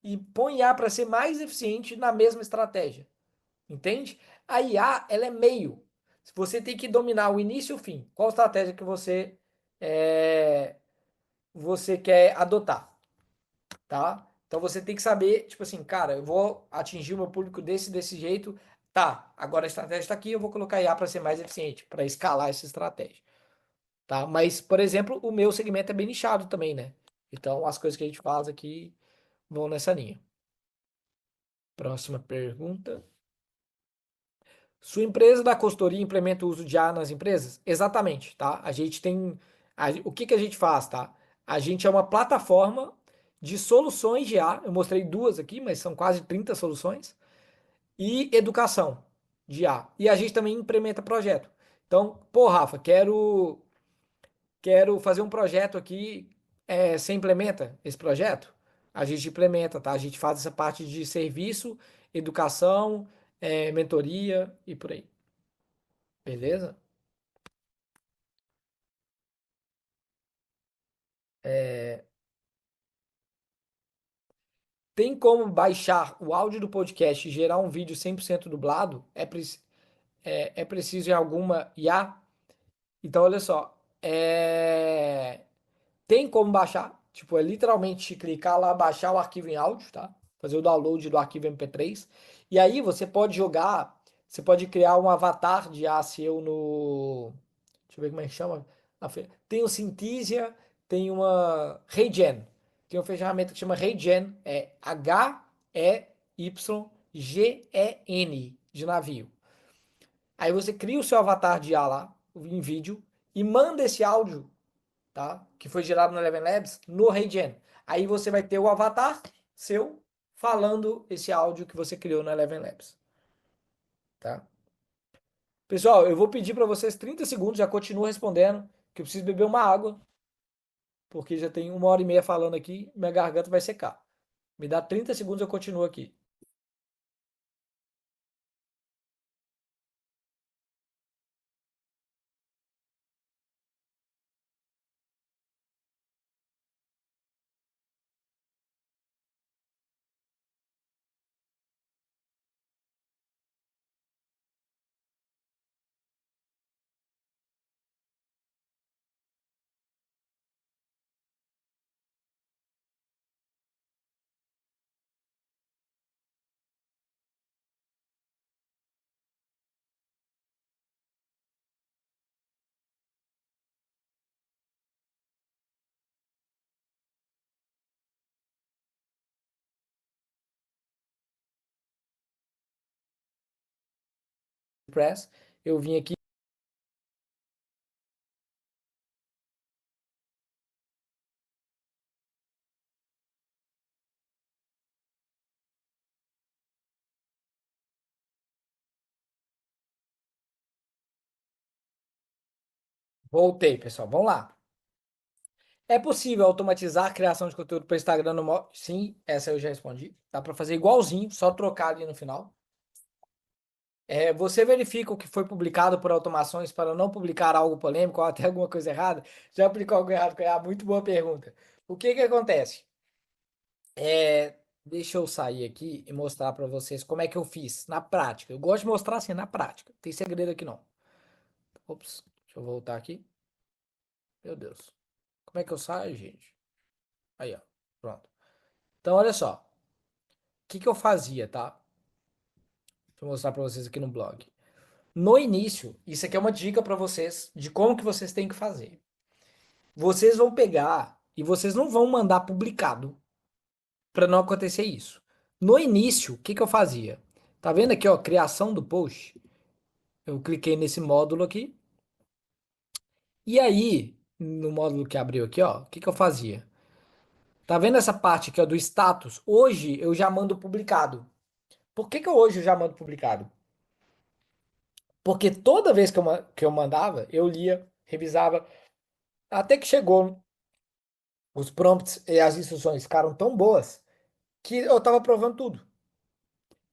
e põe IA para ser mais eficiente na mesma estratégia. Entende? A IA, ela é meio. Você tem que dominar o início e o fim. Qual estratégia que é, você quer adotar, tá? Então você tem que saber, tipo assim, cara, eu vou atingir o meu público desse jeito. Tá, agora a estratégia está aqui, eu vou colocar IA para ser mais eficiente, para escalar essa estratégia, tá? Mas, por exemplo, o meu segmento é bem nichado também, né? Então as coisas que a gente faz aqui vão nessa linha. Próxima pergunta. Sua empresa da consultoria implementa o uso de IA nas empresas? Exatamente, tá? A gente tem. O que que a gente faz, tá? A gente é uma plataforma de soluções de IA. Eu mostrei duas aqui, mas são quase 30 soluções. E educação de IA. E a gente também implementa projeto. Então, pô, Rafa, quero fazer um projeto aqui. Você implementa esse projeto? A gente implementa, tá? A gente faz essa parte de serviço, educação, mentoria e por aí. Beleza? Tem como baixar o áudio do podcast e gerar um vídeo 100% dublado? É preciso em alguma IA? Então, olha só. Tem como baixar. Tipo, é literalmente clicar lá, baixar o arquivo em áudio, tá? Fazer o download do arquivo MP3. E aí você pode jogar, você pode criar um avatar de IA seu no. Deixa eu ver como é que chama. Tem o Synthesia, tem uma HeyGen. Tem uma ferramenta que chama HeyGen, é HEYGEN, de navio. Aí você cria o seu avatar de IA lá, em vídeo, e manda esse áudio, tá? Que foi gerado no Eleven Labs, no HeyGen. Aí você vai ter o avatar seu falando esse áudio que você criou no Eleven Labs, tá? Pessoal, eu vou pedir para vocês 30 segundos, já continuo respondendo, que eu preciso beber uma água, porque já tem 1h30 falando aqui, minha garganta vai secar. Me dá 30 segundos, eu continuo aqui. Press, eu vim aqui Voltei, pessoal. Vamos lá. É possível automatizar a criação de conteúdo para Instagram no modo... Sim, essa eu já respondi. Dá para fazer igualzinho, só trocar ali no final. Você verifica o que foi publicado por automações para não publicar algo polêmico ou até alguma coisa errada? Já aplicou algo errado com a IA? Muito boa pergunta. O que que acontece? Deixa eu sair aqui e mostrar para vocês como é que eu fiz na prática. Eu gosto de mostrar assim na prática. Não tem segredo aqui não. Ops, deixa eu voltar aqui. Meu Deus. Como é que eu saio, gente? Aí, ó. Pronto. Então, olha só. O que que eu fazia, tá? Deixa eu mostrar para vocês aqui no blog. No início, isso aqui é uma dica para vocês de como que vocês têm que fazer. Vocês vão pegar e vocês não vão mandar publicado para não acontecer isso. No início, o que que eu fazia? Tá vendo aqui, ó, criação do post? Eu cliquei nesse módulo aqui. E aí, no módulo que abriu aqui, ó, o que que eu fazia? Tá vendo essa parte aqui, ó, do status? Hoje eu já mando publicado. Por que que hoje eu já mando publicado? Porque toda vez que eu mandava, eu lia, revisava, até que chegou os prompts e as instruções ficaram tão boas que eu tava provando tudo.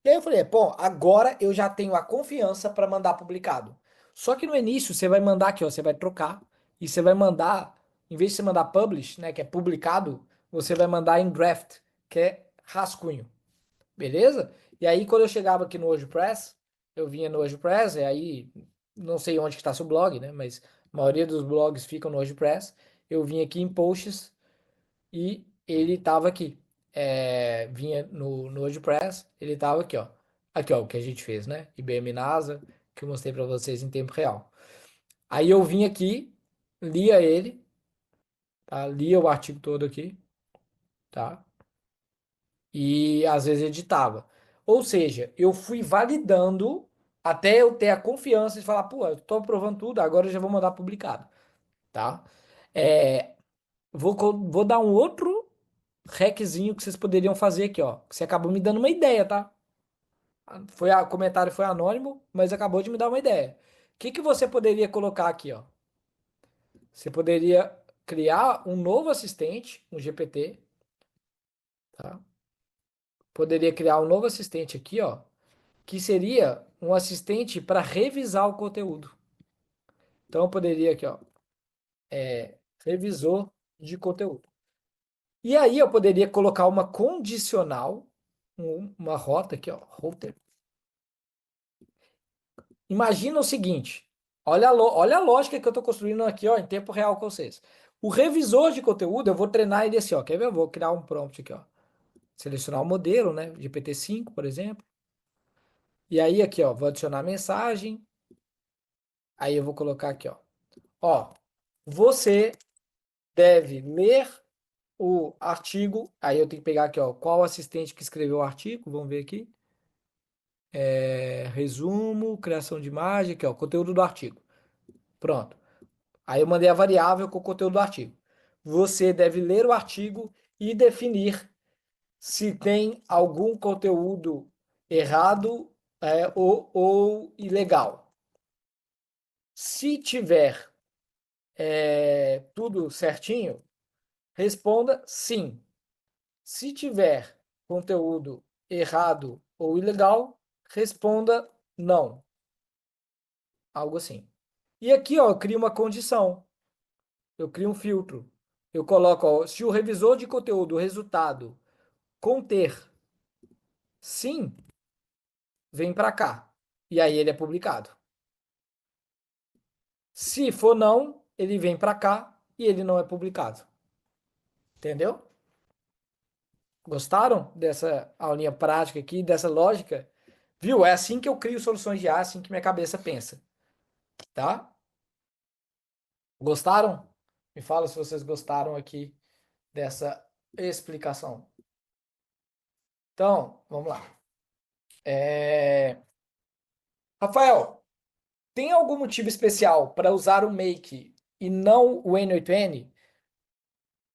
E aí eu falei, bom, agora eu já tenho a confiança para mandar publicado. Só que no início você vai mandar aqui, ó, você vai trocar e você vai mandar, em vez de você mandar publish, né, que é publicado, você vai mandar em draft, que é rascunho. Beleza? E aí quando eu chegava aqui no WordPress, eu vinha no WordPress, e aí não sei onde que está seu blog, né, mas a maioria dos blogs ficam no WordPress. Eu vim aqui em posts e ele tava aqui. Vinha no WordPress, ele tava aqui, ó. Aqui, ó, o que a gente fez, né? IBM NASA, que eu mostrei para vocês em tempo real. Aí eu vim aqui, lia ele, tá? Lia o artigo todo aqui, tá? E às vezes editava. Ou seja, eu fui validando até eu ter a confiança de falar, pô, eu tô aprovando tudo, agora eu já vou mandar publicado, tá? É, vou dar um outro hackzinho que vocês poderiam fazer aqui, ó. Que você acabou me dando uma ideia, tá? O comentário foi anônimo, mas acabou de me dar uma ideia. O que que você poderia colocar aqui, ó? Você poderia criar um novo assistente, um GPT, tá? Poderia criar um novo assistente aqui, ó, que seria um assistente para revisar o conteúdo. Então eu poderia aqui, ó, revisor de conteúdo. E aí eu poderia colocar uma condicional, uma rota aqui, ó, router. Imagina o seguinte, olha a lógica que eu estou construindo aqui, ó, em tempo real com vocês. O revisor de conteúdo, eu vou treinar ele assim, ó, quer ver? Eu vou criar um prompt aqui, ó. Selecionar o modelo, né, GPT-5, por exemplo. E aí aqui, ó, vou adicionar mensagem. Aí eu vou colocar aqui, ó, você deve ler o artigo. Aí eu tenho que pegar aqui, ó, qual assistente que escreveu o artigo, vamos ver aqui. Resumo, criação de imagem, aqui, ó, conteúdo do artigo. Pronto. Aí eu mandei a variável com o conteúdo do artigo. Você deve ler o artigo e definir se tem algum conteúdo errado ou ilegal. Se tiver tudo certinho, responda sim. Se tiver conteúdo errado ou ilegal, responda não. Algo assim. E aqui, ó, eu crio uma condição. Eu crio um filtro. Eu coloco, ó, se o revisor de conteúdo, o resultado, conter sim, vem para cá. E aí ele é publicado. Se for não, ele vem para cá e ele não é publicado. Entendeu? Gostaram dessa aulinha prática aqui, dessa lógica? Viu? É assim que eu crio soluções de IA, é assim que minha cabeça pensa, tá? Gostaram? Me fala se vocês gostaram aqui dessa explicação. Então, vamos lá. Rafael, tem algum motivo especial para usar o Make e não o N8N?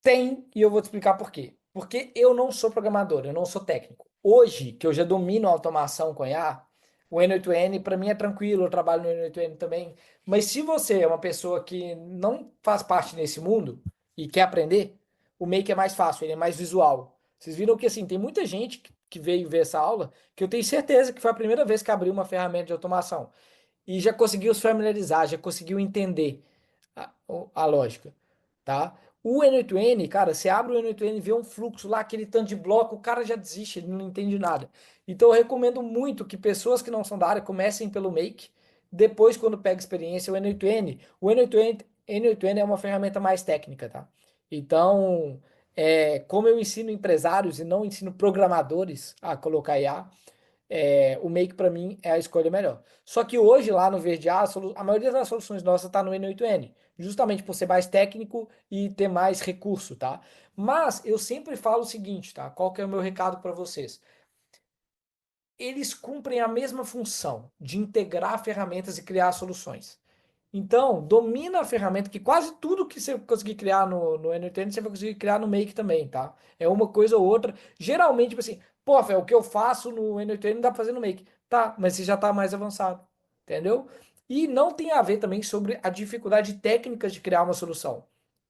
Tem, e eu vou te explicar por quê. Porque eu não sou programador, eu não sou técnico. Hoje, que eu já domino a automação com IA, O N8N para mim é tranquilo, eu trabalho no N8N também. Mas se você é uma pessoa que não faz parte desse mundo e quer aprender, o Make é mais fácil, ele é mais visual. Vocês viram que assim, tem muita gente que veio ver essa aula que eu tenho certeza que foi a primeira vez que abriu uma ferramenta de automação e já conseguiu se familiarizar, já conseguiu entender a lógica, tá? O N8N, cara, você abre o N8N, vê um fluxo lá, aquele tanto de bloco, o cara já desiste, ele não entende nada. Então eu recomendo muito que pessoas que não são da área comecem pelo Make, depois quando pega experiência o N8N. O N8N é uma ferramenta mais técnica, tá? Então, como eu ensino empresários e não ensino programadores a colocar IA, o Make para mim é a escolha melhor. Só que hoje lá no Verde a maioria das soluções nossas está no N8N, justamente por ser mais técnico e ter mais recurso, tá? Mas eu sempre falo o seguinte, tá? Qual que é o meu recado para vocês? Eles cumprem a mesma função de integrar ferramentas e criar soluções. Então, domina a ferramenta, que quase tudo que você conseguir criar no N8N, você vai conseguir criar no Make também, tá? É uma coisa ou outra. Geralmente, tipo assim, pô, Fé, o que eu faço no N8N dá pra fazer no Make. Tá, mas você já tá mais avançado, entendeu? E não tem a ver também sobre a dificuldade técnica de criar uma solução.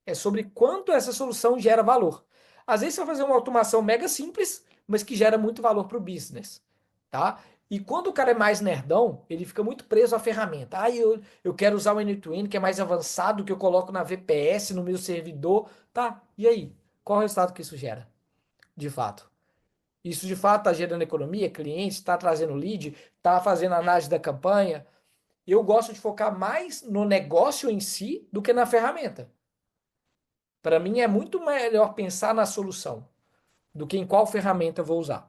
É sobre quanto essa solução gera valor. Às vezes você vai fazer uma automação mega simples, mas que gera muito valor para o business, tá? E quando o cara é mais nerdão, ele fica muito preso à ferramenta. Eu quero usar o N2N, que é mais avançado, que eu coloco na VPS, no meu servidor. Tá, e aí? Qual o resultado que isso gera, de fato? Isso de fato está gerando economia, clientes, está trazendo lead, está fazendo análise da campanha. Eu gosto de focar mais no negócio em si do que na ferramenta. Para mim é muito melhor pensar na solução do que em qual ferramenta eu vou usar.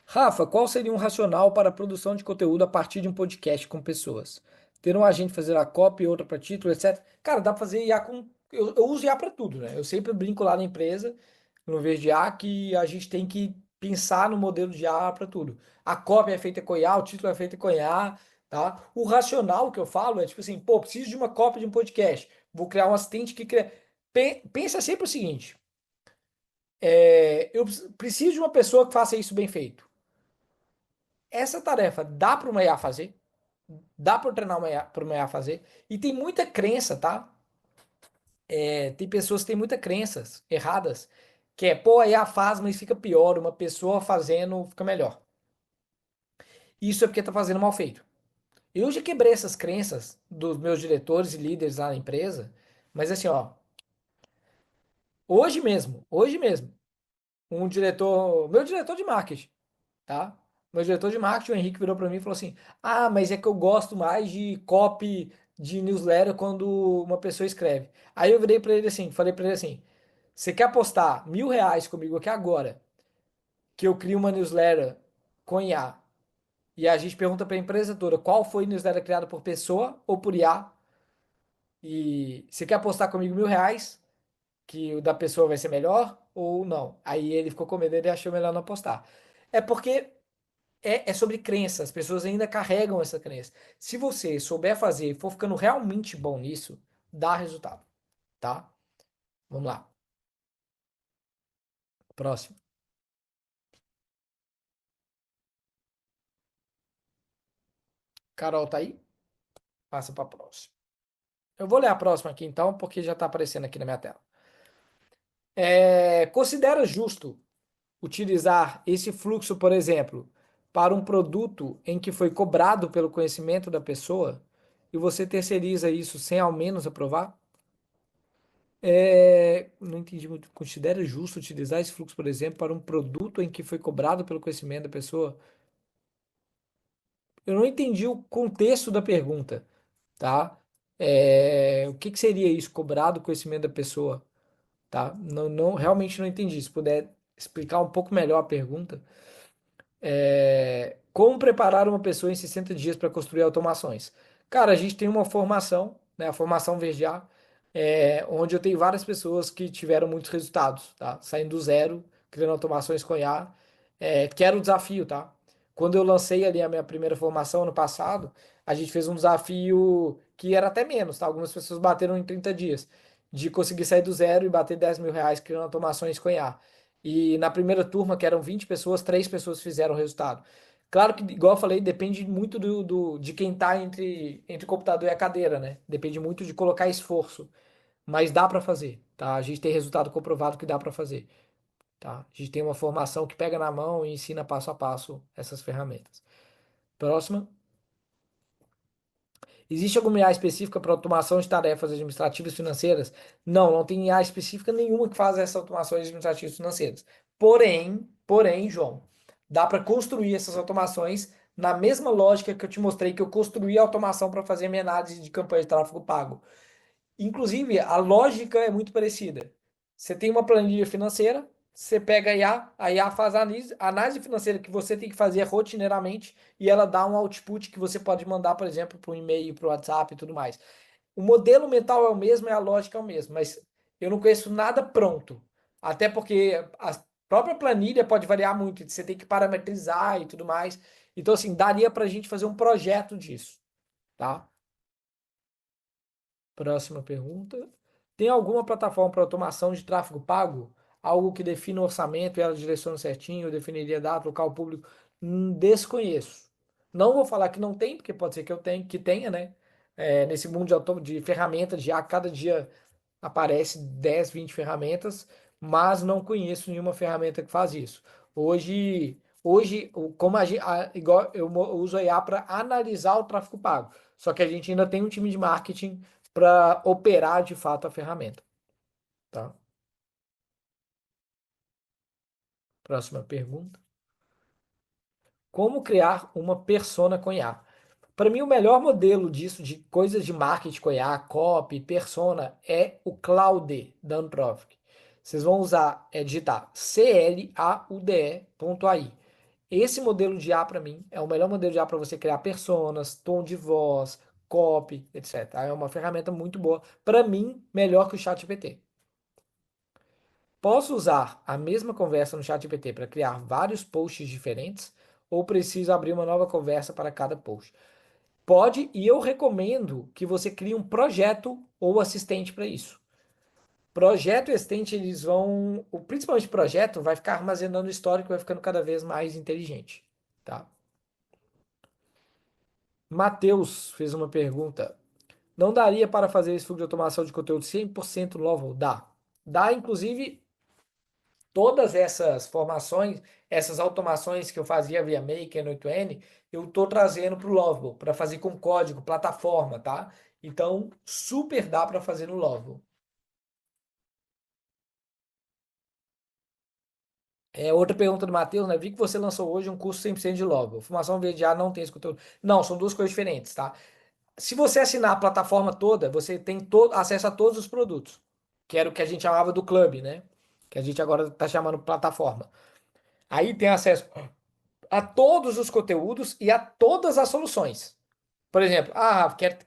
Rafa, qual seria um racional para a produção de conteúdo a partir de um podcast com pessoas? Ter um agente fazer a copy, outra para título, etc. Cara, dá para fazer IA com. Eu uso IA para tudo, né? Eu sempre brinco lá na empresa, no vez de IA, que a gente tem que pensar no modelo de IA para tudo. A cópia é feita com IA, o título é feito com IA, tá? O racional que eu falo é tipo assim, pô, preciso de uma cópia de um podcast. Vou criar um assistente que cria. Pensa sempre o seguinte: eu preciso de uma pessoa que faça isso bem feito. Essa tarefa dá para uma IA fazer, dá para treinar para uma IA fazer, e tem muita crença, tá? Tem pessoas que têm muitas crenças erradas, que é, pô, a IA faz, mas fica pior, uma pessoa fazendo fica melhor. Isso é porque tá fazendo mal feito. Eu já quebrei essas crenças dos meus diretores e líderes lá na empresa, mas assim, ó, hoje mesmo, meu diretor de marketing, tá? Meu diretor de marketing, o Henrique, virou para mim e falou assim: Ah, mas é que eu gosto mais de copy de newsletter quando uma pessoa escreve. Aí eu virei para ele assim, falei para ele assim: Você quer apostar R$ 1.000 comigo aqui agora que eu crio uma newsletter com IA e a gente pergunta para a empresa toda qual foi a newsletter criada por pessoa ou por IA? E você quer apostar comigo R$ 1.000 que o da pessoa vai ser melhor ou não? Aí ele ficou com medo, ele achou melhor não apostar. É porque é sobre crença, as pessoas ainda carregam essa crença. Se você souber fazer e for ficando realmente bom nisso, dá resultado, tá? Vamos lá. Próximo. Carol tá aí? Passa para próxima. Eu vou ler a próxima aqui então, porque já está aparecendo aqui na minha tela. Considera justo utilizar esse fluxo, por exemplo, para um produto em que foi cobrado pelo conhecimento da pessoa e você terceiriza isso sem ao menos aprovar? Não entendi muito. Considera justo utilizar esse fluxo, por exemplo, para um produto em que foi cobrado pelo conhecimento da pessoa? Eu não entendi o contexto da pergunta, tá? O que que seria isso, cobrado o conhecimento da pessoa, tá? Não, não, realmente não entendi. Se puder explicar um pouco melhor a pergunta. Como preparar uma pessoa em 60 dias para construir automações? Cara, a gente tem uma formação, né, a formação VGA, onde eu tenho várias pessoas que tiveram muitos resultados, tá? Saindo do zero, criando automações com IA, que era o desafio, tá? Quando eu lancei ali a minha primeira formação ano passado, a gente fez um desafio que era até menos, tá? Algumas pessoas bateram em 30 dias, de conseguir sair do zero e bater R$ 10.000 criando automações com IA. E na primeira turma, que eram 20 pessoas, 3 pessoas fizeram o resultado. Claro que, igual eu falei, depende muito de quem está entre o computador e a cadeira, né? Depende muito de colocar esforço. Mas dá para fazer, tá? A gente tem resultado comprovado que dá para fazer, tá? A gente tem uma formação que pega na mão e ensina passo a passo essas ferramentas. Próxima. Existe alguma IA específica para automação de tarefas administrativas e financeiras? Não, não tem IA específica nenhuma que faz essas automações administrativas e financeiras. Porém, João, dá para construir essas automações na mesma lógica que eu te mostrei que eu construí a automação para fazer minha análise de campanha de tráfego pago. Inclusive, a lógica é muito parecida. Você tem uma planilha financeira, você pega a IA faz a análise financeira que você tem que fazer rotineiramente e ela dá um output que você pode mandar, por exemplo, para um e-mail, para o WhatsApp e tudo mais. O modelo mental é o mesmo, é a lógica é o mesmo, mas eu não conheço nada pronto. Até porque a própria planilha pode variar muito, você tem que parametrizar e tudo mais. Então, assim, daria para a gente fazer um projeto disso, tá? Próxima pergunta. Tem alguma plataforma para automação de tráfego pago? Algo que defina o orçamento e ela direciona certinho, definiria data, local público? Desconheço. Não vou falar que não tem, porque pode ser que eu tenha, que tenha, né? Nesse mundo de ferramentas, já cada dia aparece 10, 20 ferramentas, mas não conheço nenhuma ferramenta que faz isso. Hoje como igual eu uso a IA para analisar o tráfego pago, só que a gente ainda tem um time de marketing para operar de fato a ferramenta, tá? Próxima pergunta. Como criar uma persona com IA? Para mim, o melhor modelo disso, de coisas de marketing com IA, copy, persona, é o Claude da Anthropic. Vocês vão usar, digitar claude.ai. Esse modelo de IA, para mim, é o melhor modelo de IA para você criar personas, tom de voz, copy, etc. É uma ferramenta muito boa. Para mim, melhor que o ChatGPT. Posso usar a mesma conversa no ChatGPT para criar vários posts diferentes ou preciso abrir uma nova conversa para cada post? Pode, e eu recomendo que você crie um projeto ou assistente para isso. Projeto e assistente, eles vão. Principalmente projeto, vai ficar armazenando o histórico, vai ficando cada vez mais inteligente. Tá? Matheus fez uma pergunta. Não daria para fazer esse fluxo de automação de conteúdo 100% novo? Dá. Dá, inclusive, todas essas formações, essas automações que eu fazia via Maker no 8N, eu estou trazendo para o Lovable, para fazer com código, plataforma, tá? Então, super dá para fazer no Lovable. Outra pergunta do Matheus, né? Vi que você lançou hoje um curso 100% de Lovable. Formação VDA não tem esse conteúdo. Não, são duas coisas diferentes, tá? Se você assinar a plataforma toda, você tem acesso a todos os produtos, que era o que a gente chamava do clube, né? Que a gente agora está chamando plataforma. Aí tem acesso a todos os conteúdos e a todas as soluções. Por exemplo,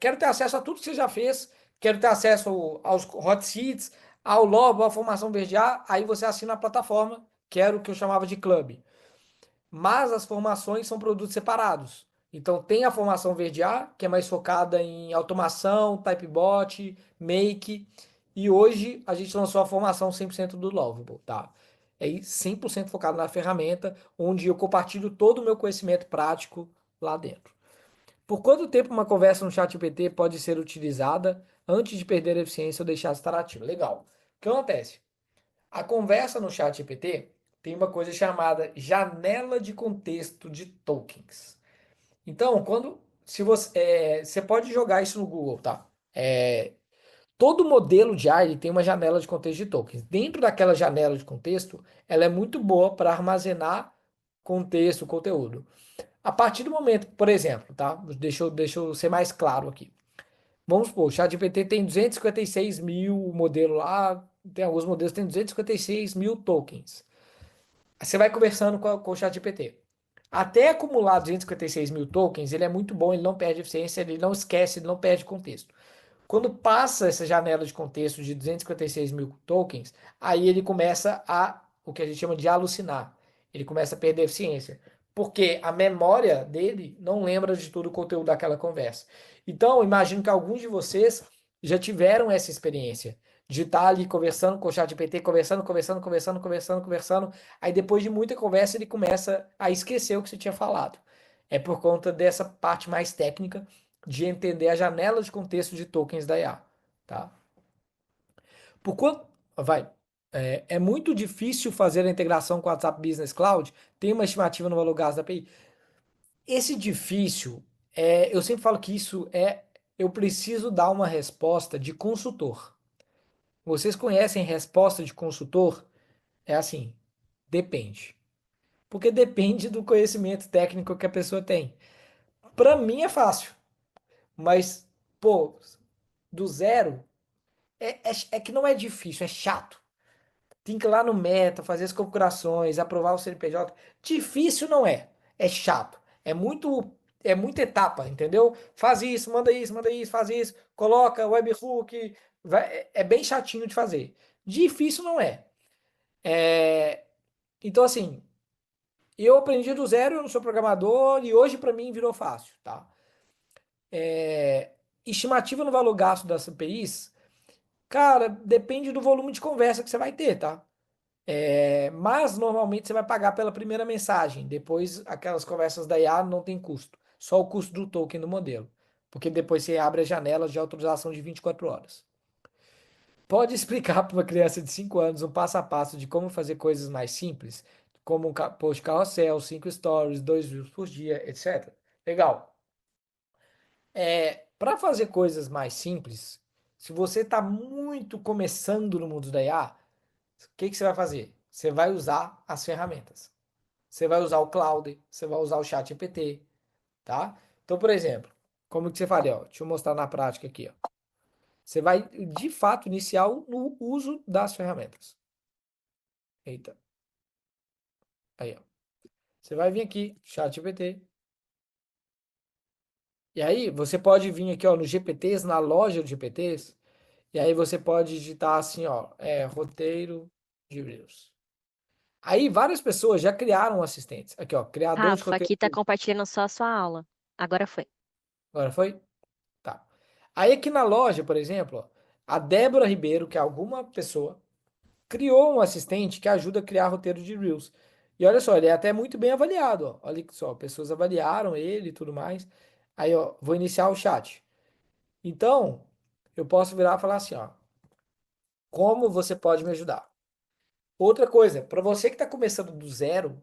quero ter acesso a tudo que você já fez, quero ter acesso aos hot seats, ao Lobo, à formação VGA, aí você assina a plataforma, que era o que eu chamava de clube. Mas as formações são produtos separados. Então tem a formação Verde A, que é mais focada em automação, typebot, make, e hoje a gente lançou a formação 100% do Lovable, tá? É 100% focado na ferramenta, onde eu compartilho todo o meu conhecimento prático lá dentro. Por quanto tempo uma conversa no ChatGPT pode ser utilizada antes de perder a eficiência ou deixar de estar ativa? Legal. O que acontece? A conversa no ChatGPT tem uma coisa chamada janela de contexto de tokens. Então, se você pode jogar isso no Google, tá? Todo modelo de AI tem uma janela de contexto de tokens. Dentro daquela janela de contexto, ela é muito boa para armazenar contexto, conteúdo. A partir do momento, por exemplo, tá? Deixa eu ser mais claro aqui. Vamos supor, o ChatGPT tem 256 mil modelo lá, tem alguns modelos que tem 256 mil tokens. Você vai conversando com o ChatGPT. Até acumular 256 mil tokens, ele é muito bom, ele não perde eficiência, ele não esquece, ele não perde contexto. Quando passa essa janela de contexto de 256 mil tokens, aí ele começa o que a gente chama de alucinar. Ele começa a perder eficiência. Porque a memória dele não lembra de todo o conteúdo daquela conversa. Então, imagino que alguns de vocês já tiveram essa experiência de estar ali conversando com o ChatGPT, conversando. Aí depois de muita conversa ele começa a esquecer o que você tinha falado. É por conta dessa parte mais técnica de entender a janela de contexto de tokens da IA, tá? Por quanto vai é muito difícil fazer a integração com o WhatsApp Business Cloud? Tem uma estimativa no valor gasto da API? Esse difícil, eu sempre falo que isso eu preciso dar uma resposta de consultor. Vocês conhecem resposta de consultor? É assim, depende. Porque depende do conhecimento técnico que a pessoa tem. Para mim é fácil, mas, pô, do zero, é que não é difícil, é chato. Tem que ir lá no Meta, fazer as configurações, aprovar o CNPJ. Difícil não é. É chato. É muita etapa, entendeu? Faz manda isso, faz isso, coloca webhook, é bem chatinho de fazer. Difícil não é. Então assim, eu aprendi do zero, eu não sou programador e hoje para mim virou fácil, tá? Estimativa no valor gasto das APIs, cara, depende do volume de conversa que você vai ter, tá? Mas normalmente você vai pagar pela primeira mensagem. Depois, aquelas conversas da IA não tem custo. Só o custo do token do modelo. Porque depois você abre as janelas de autorização de 24 horas. Pode explicar para uma criança de 5 anos um passo a passo de como fazer coisas mais simples, como um post carrossel, 5 stories, 2 views por dia, etc. Legal. Para fazer coisas mais simples, se você está muito começando no mundo da IA, o que você vai fazer? Você vai usar as ferramentas. Você vai usar o Cloud, você vai usar o ChatGPT, tá? Então, por exemplo, como que você faria? Ó, deixa eu mostrar na prática aqui. Ó. Você vai, de fato, iniciar no uso das ferramentas. Eita, aí, ó. Você vai vir aqui, ChatGPT. E aí, você pode vir aqui, ó, no GPTs, na loja de GPTs. E aí você pode digitar assim, ó, roteiro de Reels. Aí várias pessoas já criaram assistentes. Aqui, ó, criador de Rafa, roteiro. aqui tá compartilhando só a sua aula. Agora foi. Agora foi? Tá. Aí aqui na loja, por exemplo, ó, a Débora Ribeiro, que é alguma pessoa, criou um assistente que ajuda a criar roteiro de Reels. E olha só, ele é até muito bem avaliado, ó. Olha só, pessoas avaliaram ele e tudo mais. Aí, ó, vou iniciar o chat. Então, eu posso virar e falar assim, ó, como você pode me ajudar? Outra coisa, para você que está começando do zero,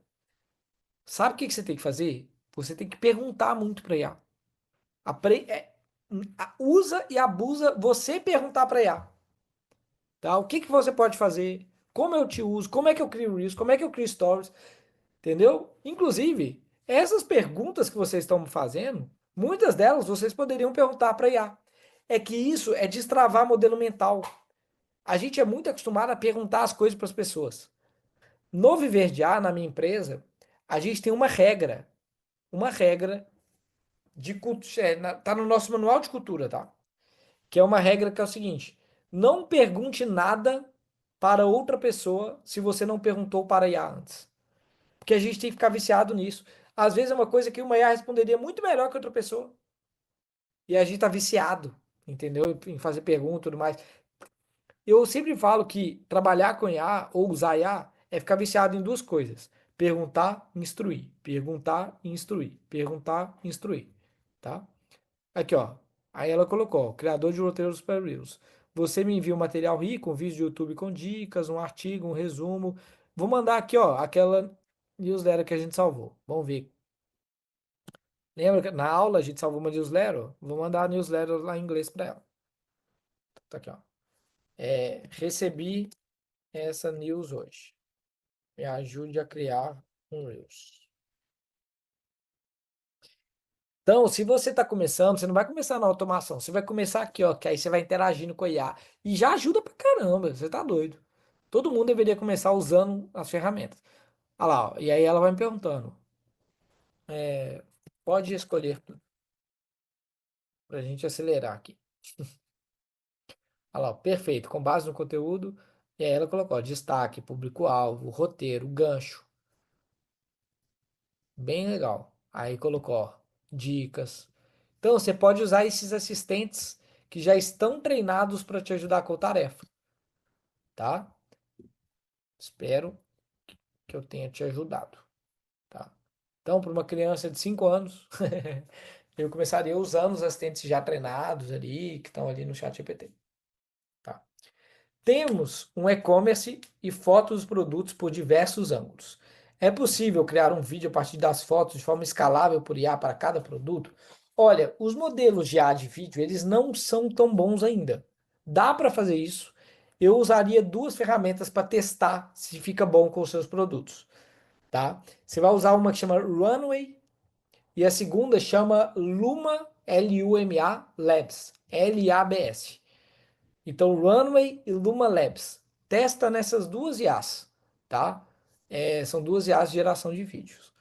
sabe o que que você tem que fazer? Você tem que perguntar muito para IA. Usa e abusa você perguntar para IA. Tá? O que que você pode fazer? Como eu te uso? Como é que eu crio Reels? Como é que eu crio Stories? Entendeu? Inclusive, essas perguntas que vocês estão fazendo, muitas delas vocês poderiam perguntar para IA. É que isso é destravar modelo mental. A gente é muito acostumado a perguntar as coisas para as pessoas. No Viver de A, na minha empresa, a gente tem uma regra de cultura, tá no nosso manual de cultura, tá? Que é uma regra que é o seguinte: não pergunte nada para outra pessoa se você não perguntou para a IA antes. Porque a gente tem que ficar viciado nisso. Às vezes é uma coisa que uma IA responderia muito melhor que outra pessoa. E a gente tá viciado, entendeu? Em fazer pergunta e tudo mais. Eu sempre falo que trabalhar com IA ou usar IA é ficar viciado em duas coisas: perguntar, instruir, perguntar, instruir, perguntar, instruir, tá? Aqui, ó. Aí ela colocou, ó, criador de roteiros para Reels. Você me envia um material rico, um vídeo do YouTube com dicas, um artigo, um resumo. Vou mandar aqui, ó, aquela newsletter que a gente salvou. Vamos ver. Lembra que na aula a gente salvou uma newsletter? Vou mandar a newsletter lá em inglês para ela. Tá aqui, ó. Recebi essa news hoje. Me ajude a criar um Reels. Então, se você está começando, você não vai começar na automação, você vai começar aqui, ó, que aí você vai interagindo com a IA. E já ajuda pra caramba, você tá doido. Todo mundo deveria começar usando as ferramentas. Olha lá, ó, e aí ela vai me perguntando. Pode escolher pra gente acelerar aqui. Olha lá, ó, perfeito, com base no conteúdo. E aí ela colocou, ó, destaque, público-alvo, roteiro, gancho. Bem legal. Aí colocou, ó, dicas. Então, você pode usar esses assistentes que já estão treinados para te ajudar com a tarefa, tá? Espero que eu tenha te ajudado, tá? Então, para uma criança de 5 anos, eu começaria usando os assistentes já treinados ali, que estão ali no chat GPT. Tá? Temos um e-commerce e fotos dos produtos por diversos ângulos. É possível criar um vídeo a partir das fotos de forma escalável por IA para cada produto? Olha, os modelos de IA de vídeo, eles não são tão bons ainda. Dá para fazer isso. Eu usaria duas ferramentas para testar se fica bom com os seus produtos, tá? Você vai usar uma que chama Runway e a segunda chama Luma, Luma Labs, Labs. Então, Runway e Luma Labs. Testa nessas duas IAs, tá? São duas IAs de geração de vídeos.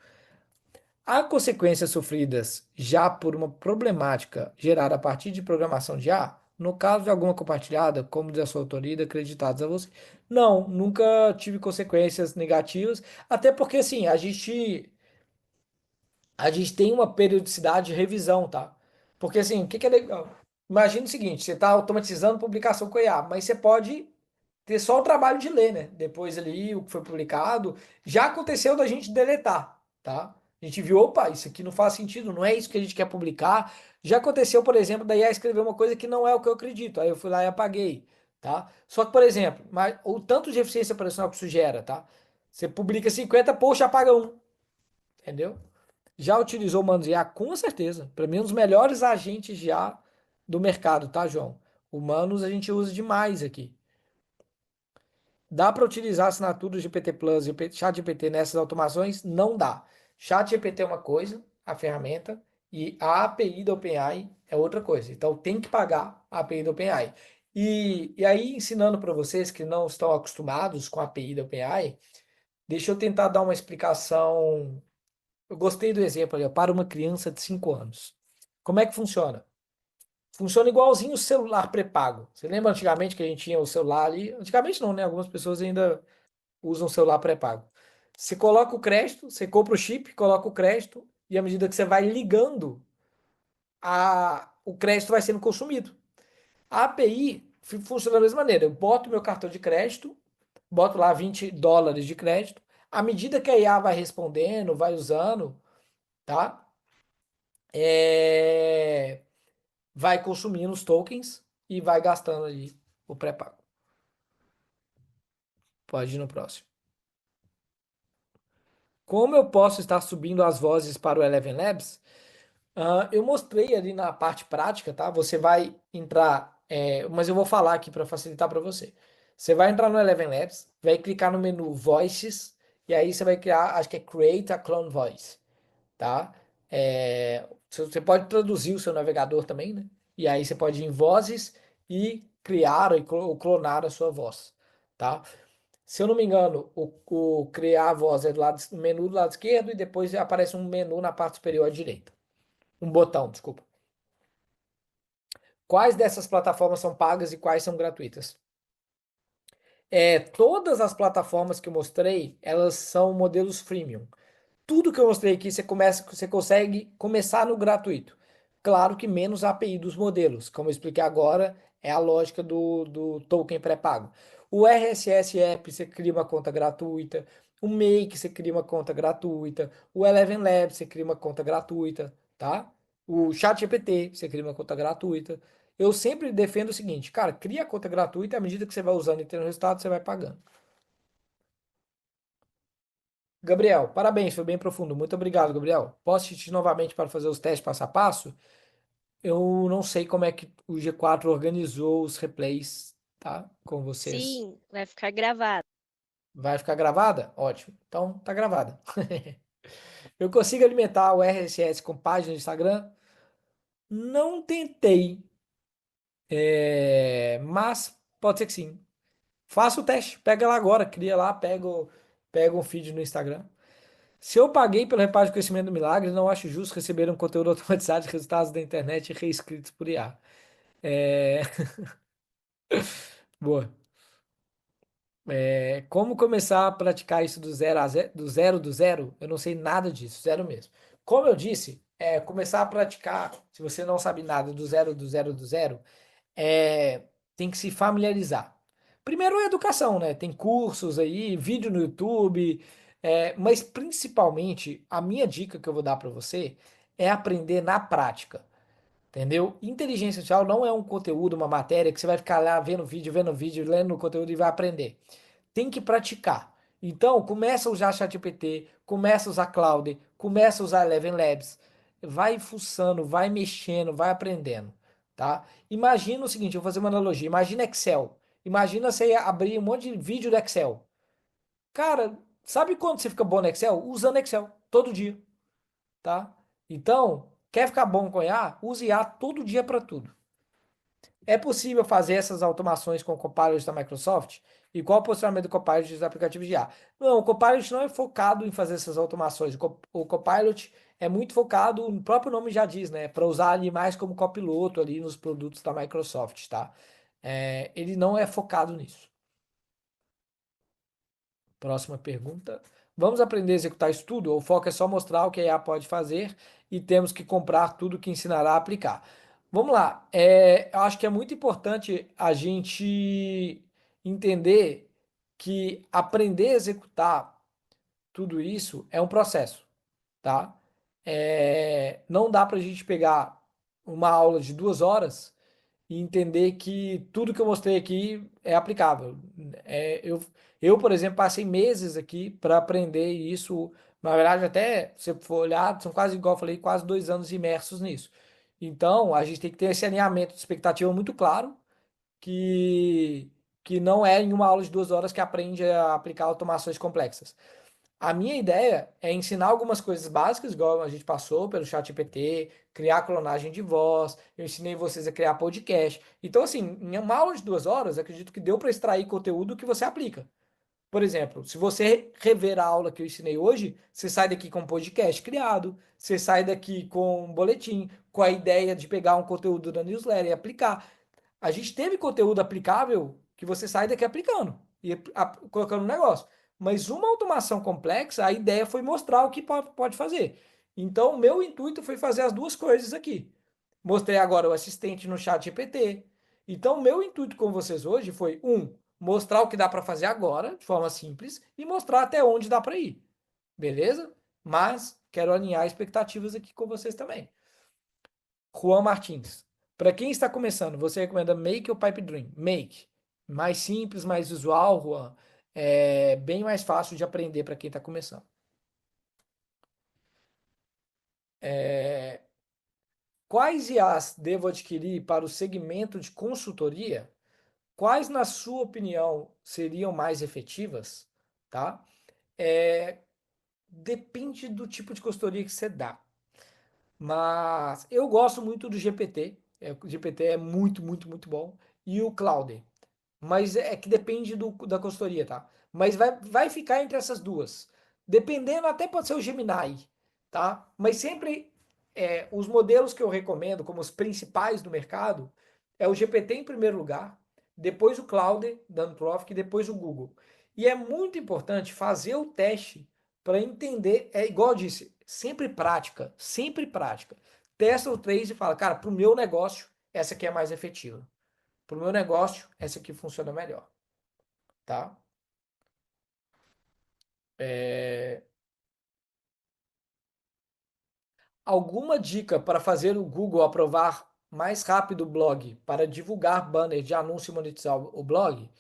Há consequências sofridas já por uma problemática gerada a partir de programação de IA? No caso de alguma compartilhada, como da sua autoria, e acreditados a você? Não, nunca tive consequências negativas, até porque assim, a gente tem uma periodicidade de revisão, tá? Porque assim, o que é legal? Imagina o seguinte, você está automatizando publicação com IA, mas você pode ter só o trabalho de ler, né? Depois ali, o que foi publicado. Já aconteceu da gente deletar, tá? A gente viu, opa, isso aqui não faz sentido, não é isso que a gente quer publicar. Já aconteceu, por exemplo, da IA escrever uma coisa que não é o que eu acredito. Aí eu fui lá e apaguei, tá? Só que, por exemplo, o tanto de eficiência operacional que isso gera, tá? Você publica 50, poxa, apaga um, entendeu? Já utilizou o Manos IA? Com certeza. Para mim, um dos melhores agentes de IA do mercado, tá, João? Humanos a gente usa demais aqui. Dá para utilizar a assinatura do GPT Plus e o Chat GPT nessas automações? Não dá. Chat GPT é uma coisa, a ferramenta, e a API da OpenAI é outra coisa. Então tem que pagar a API da OpenAI. E aí, ensinando para vocês que não estão acostumados com a API da OpenAI, deixa eu tentar dar uma explicação. Eu gostei do exemplo ali, ó, para uma criança de 5 anos. Como é que funciona? Funciona igualzinho o celular pré-pago. Você lembra antigamente que a gente tinha o celular ali? Antigamente não, né? Algumas pessoas ainda usam o celular pré-pago. Você coloca o crédito, você compra o chip, coloca o crédito, e à medida que você vai ligando, o crédito vai sendo consumido. A API funciona da mesma maneira. Eu boto meu cartão de crédito, boto lá $20 de crédito. À medida que a IA vai respondendo, vai usando, tá? É, vai consumindo os tokens e vai gastando ali o pré-pago. Pode ir no próximo. Como eu posso estar subindo as vozes para o Eleven Labs? Eu mostrei ali na parte prática, tá? Você vai entrar, mas eu vou falar aqui para facilitar para você. Você vai entrar no Eleven Labs, vai clicar no menu Voices e aí você vai criar, acho que é Create a Clone Voice, tá? Você pode traduzir o seu navegador também, né? E aí você pode ir em Vozes e criar ou clonar a sua voz, tá? Se eu não me engano, o criar a voz é do lado, no menu do lado esquerdo e depois aparece um menu na parte superior à direita. Um botão, desculpa. Quais dessas plataformas são pagas e quais são gratuitas? Todas as plataformas que eu mostrei, elas são modelos freemium. Tudo que eu mostrei aqui, você consegue começar no gratuito. Claro que menos a API dos modelos. Como eu expliquei agora, é a lógica do token pré-pago. O RSS App, você cria uma conta gratuita. O Make, você cria uma conta gratuita. O Eleven Labs, você cria uma conta gratuita, tá? O ChatGPT, você cria uma conta gratuita. Eu sempre defendo o seguinte, cara, cria a conta gratuita e à medida que você vai usando e tendo resultado, você vai pagando. Gabriel, parabéns, foi bem profundo. Muito obrigado, Gabriel. Posso assistir novamente para fazer os testes passo a passo? Eu não sei como é que o G4 organizou os replays, tá? Com vocês. Sim, vai ficar gravado. Vai ficar gravada? Ótimo. Então, tá gravada. Eu consigo alimentar o RSS com página de Instagram? Não tentei, mas pode ser que sim. Faça o teste, pega lá agora, cria lá, pega um feed no Instagram. Se eu paguei pelo reparo de crescimento do milagre, não acho justo receber um conteúdo automatizado de resultados da internet reescritos por IA. É... Boa. Como começar a praticar isso do zero, do zero? Eu não sei nada disso, zero mesmo. Como eu disse, começar a praticar, se você não sabe nada do zero, é, tem que se familiarizar. Primeiro, a educação, né? Tem cursos aí, vídeo no YouTube, Mas principalmente, a minha dica que eu vou dar para você é aprender na prática. Entendeu? Inteligência artificial não é um conteúdo, uma matéria que você vai ficar lá vendo vídeo, lendo o conteúdo e vai aprender. Tem que praticar. Então, começa a usar ChatGPT, começa a usar Claude, começa a usar Eleven Labs, vai fuçando, vai mexendo, vai aprendendo, tá? Imagina o seguinte, eu vou fazer uma analogia. Imagina Excel. Imagina você abrir um monte de vídeo do Excel. Cara, sabe quando você fica bom no Excel? Usando Excel todo dia, tá? Então, quer ficar bom com IA? Use IA todo dia para tudo. É possível fazer essas automações com o Copilot da Microsoft? E qual o posicionamento do Copilot dos aplicativos de IA? Não, o Copilot não é focado em fazer essas automações. O Copilot é muito focado, o próprio nome já diz, né? Para usar ali mais como copiloto ali nos produtos da Microsoft, tá? Ele não é focado nisso. Próxima pergunta. Vamos aprender a executar isso tudo? O foco é só mostrar o que a IA pode fazer e temos que comprar tudo que ensinará a aplicar. Vamos lá. Eu acho que é muito importante a gente entender que aprender a executar tudo isso é um processo, tá? Não dá para a gente pegar uma aula de 2 horas e entender que tudo que eu mostrei aqui é aplicável. É, eu, eu, por exemplo, passei meses aqui para aprender isso. Na verdade, até se for olhar, são quase, igual eu falei, quase 2 anos imersos nisso. Então, a gente tem que ter esse alinhamento de expectativa muito claro, que, que não é em uma aula de 2 horas que aprende a aplicar automações complexas. A minha ideia é ensinar algumas coisas básicas, igual a gente passou pelo ChatGPT, criar clonagem de voz, eu ensinei vocês a criar podcast. Então, assim, em uma aula de 2 horas, acredito que deu para extrair conteúdo que você aplica. Por exemplo, se você rever a aula que eu ensinei hoje, você sai daqui com um podcast criado, você sai daqui com um boletim, com a ideia de pegar um conteúdo da newsletter e aplicar. A gente teve conteúdo aplicável que você sai daqui aplicando e colocando no negócio. Mas uma automação complexa, a ideia foi mostrar o que pode fazer. Então, o meu intuito foi fazer as duas coisas aqui. Mostrei agora o assistente no chat GPT. Então, o meu intuito com vocês hoje foi, mostrar o que dá para fazer agora, de forma simples, e mostrar até onde dá para ir. Beleza? Mas quero alinhar expectativas aqui com vocês também. Juan Martins. Para quem está começando, você recomenda Make ou Pipe Dream? Make. Mais simples, mais visual, Juan. É bem mais fácil de aprender para quem está começando. Quais IAs devo adquirir para o segmento de consultoria? Quais, na sua opinião, seriam mais efetivas? Tá? É, Depende do tipo de consultoria que você dá. Mas eu gosto muito do GPT. O GPT é muito, muito, muito bom. E o Claude. Mas é que depende da consultoria, tá? Mas vai ficar entre essas duas. Dependendo, até pode ser o Gemini, tá? Mas sempre os modelos que eu recomendo, como os principais do mercado, é o GPT em primeiro lugar, depois o Claude, da Anthropic, e depois o Google. E é muito importante fazer o teste para entender, é igual eu disse, sempre prática, sempre prática. Testa o três e fala, cara, para o meu negócio, essa aqui é mais efetiva. Para o meu negócio, essa aqui funciona melhor, tá? É, Alguma dica para fazer o Google aprovar mais rápido o blog para divulgar banner de anúncio e monetizar o blog?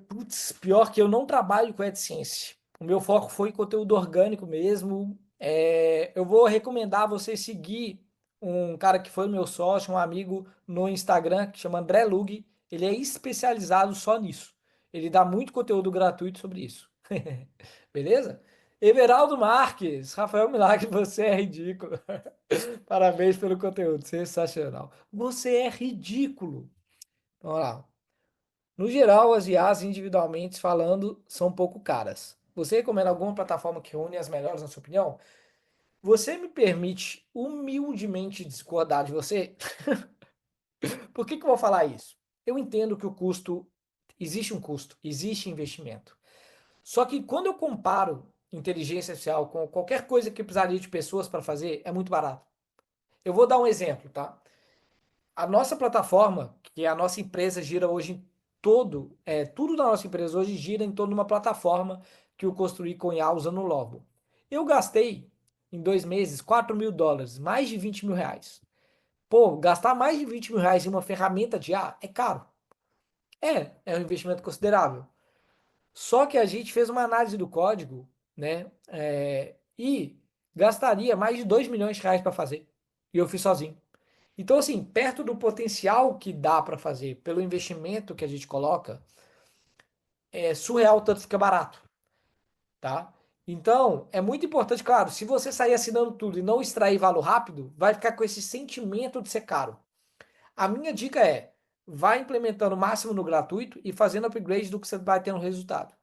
Putz, pior que eu não trabalho com AdSense. O meu foco foi em conteúdo orgânico mesmo. Eu vou recomendar você seguir um cara que foi meu sócio, um amigo no Instagram, que chama André Lug. Ele é especializado só nisso. Ele dá muito conteúdo gratuito sobre isso. Beleza? Everaldo Marques, Rafael Milagre, você é ridículo. Parabéns pelo conteúdo, sensacional. Você é ridículo. Vamos lá. No geral, as IAs individualmente falando são um pouco caras. Você recomenda alguma plataforma que une as melhores, na sua opinião? Você me permite humildemente discordar de você? Por que eu vou falar isso? Eu entendo que existe um custo, existe investimento. Só que quando eu comparo inteligência artificial com qualquer coisa que precisaria de pessoas para fazer, é muito barato. Eu vou dar um exemplo, tá? A nossa plataforma, que a nossa empresa gira hoje tudo da nossa empresa hoje gira em torno de uma plataforma que eu construí com IA usando o Logo. Eu gastei, em 2 meses, US$ 4.000, mais de R$ 20.000. Pô, gastar mais de R$ 20.000 em uma ferramenta de IA é caro. É um investimento considerável. Só que a gente fez uma análise do código, né? E gastaria mais de R$ 2 milhões para fazer. E eu fiz sozinho. Então, assim, perto do potencial que dá para fazer, pelo investimento que a gente coloca, é surreal o tanto fica barato, tá? Então, é muito importante, claro, se você sair assinando tudo e não extrair valor rápido, vai ficar com esse sentimento de ser caro. A minha dica é, vai implementando o máximo no gratuito e fazendo upgrade do que você vai ter no resultado.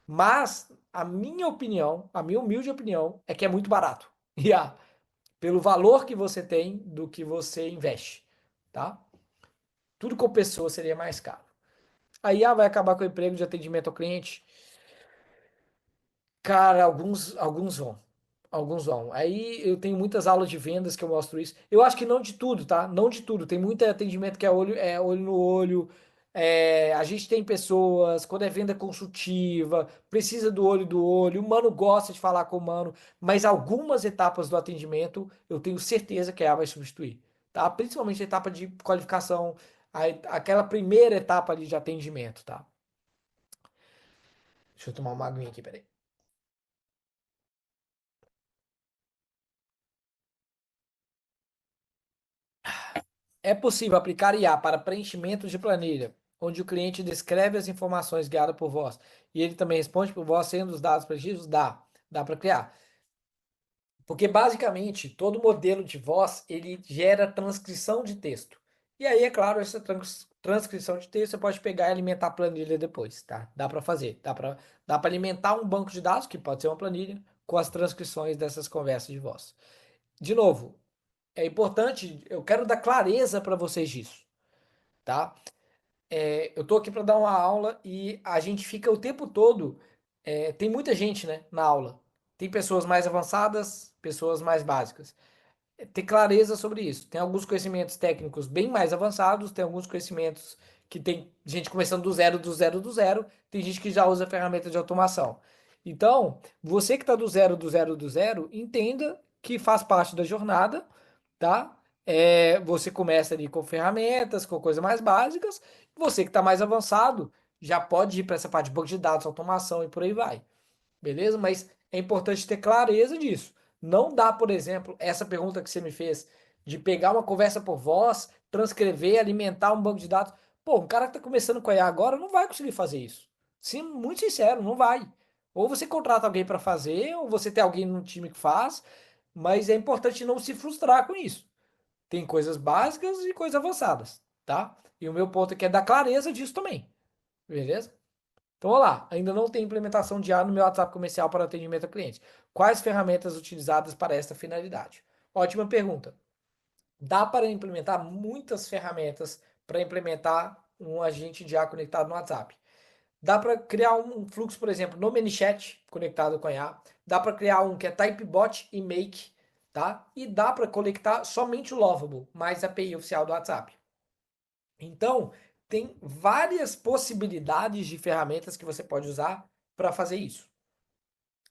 Mas a minha opinião, a minha humilde opinião, é que é muito barato. E pelo valor que você tem do que você investe, tá? Tudo com pessoa seria mais caro. A IA vai acabar com o emprego de atendimento ao cliente? Cara, alguns vão. Alguns vão. Aí eu tenho muitas aulas de vendas que eu mostro isso. Eu acho que não de tudo, tá? Não de tudo. Tem muito atendimento que é olho no olho. A gente tem pessoas, quando é venda consultiva, precisa do olho do olho. O mano gosta de falar com o mano, mas algumas etapas do atendimento eu tenho certeza que a IA vai substituir, tá? Principalmente a etapa de qualificação, aquela primeira etapa ali de atendimento, tá? Deixa eu tomar uma aguinha aqui, peraí. É possível aplicar IA para preenchimento de planilha, onde o cliente descreve as informações guiadas por voz e ele também responde por voz, sendo os dados preenchidos? Dá para criar. Porque basicamente todo modelo de voz ele gera transcrição de texto. E aí, é claro, essa transcrição de texto você pode pegar e alimentar a planilha depois, tá? Dá para fazer, dá para alimentar um banco de dados, que pode ser uma planilha, com as transcrições dessas conversas de voz. De novo, é importante, eu quero dar clareza para vocês disso, tá? Eu tô aqui para dar uma aula e a gente fica o tempo todo. Tem muita gente, né, na aula. Tem pessoas mais avançadas, pessoas mais básicas. Ter clareza sobre isso. Tem alguns conhecimentos técnicos bem mais avançados, tem alguns conhecimentos que tem gente começando do zero, do zero, do zero, tem gente que já usa ferramenta de automação. Então, você que está do zero, do zero, do zero, entenda que faz parte da jornada, tá? Você começa ali com ferramentas, com coisas mais básicas. Você que está mais avançado já pode ir para essa parte de banco de dados, automação e por aí vai. Beleza? Mas é importante ter clareza disso. Não dá, por exemplo, essa pergunta que você me fez, de pegar uma conversa por voz, transcrever, alimentar um banco de dados. Pô, um cara que está começando com a IA agora não vai conseguir fazer isso. Sim, muito sincero, não vai. Ou você contrata alguém para fazer, ou você tem alguém no time que faz, mas é importante não se frustrar com isso. Tem coisas básicas e coisas avançadas, tá? E o meu ponto aqui é dar clareza disso também, beleza? Então, olha lá, ainda não tem implementação de IA no meu WhatsApp comercial para atendimento a clientes. Quais ferramentas utilizadas para esta finalidade? Ótima pergunta. Dá para implementar muitas ferramentas para implementar um agente de IA conectado no WhatsApp. Dá para criar um fluxo, por exemplo, no ManyChat conectado com a IA. Dá para criar um que é TypeBot e Make, tá? E dá para conectar somente o Lovable, mais a API oficial do WhatsApp. Então, tem várias possibilidades de ferramentas que você pode usar para fazer isso.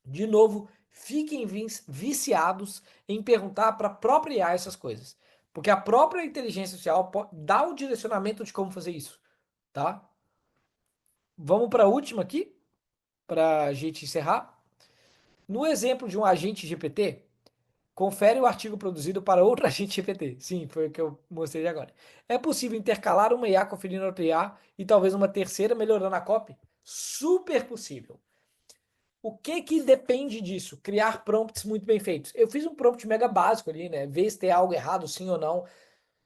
De novo, fiquem viciados em perguntar para a própria IA essas coisas. Porque a própria inteligência artificial dá o direcionamento de como fazer isso, tá? Vamos para a última aqui, para a gente encerrar. No exemplo de um agente GPT, confere o artigo produzido para outro agente GPT. Sim, foi o que eu mostrei agora. É possível intercalar uma IA conferindo outra IA e talvez uma terceira melhorando a copy? Super possível. O que que depende disso? Criar prompts muito bem feitos. Eu fiz um prompt mega básico ali, né? Ver se tem algo errado, sim ou não.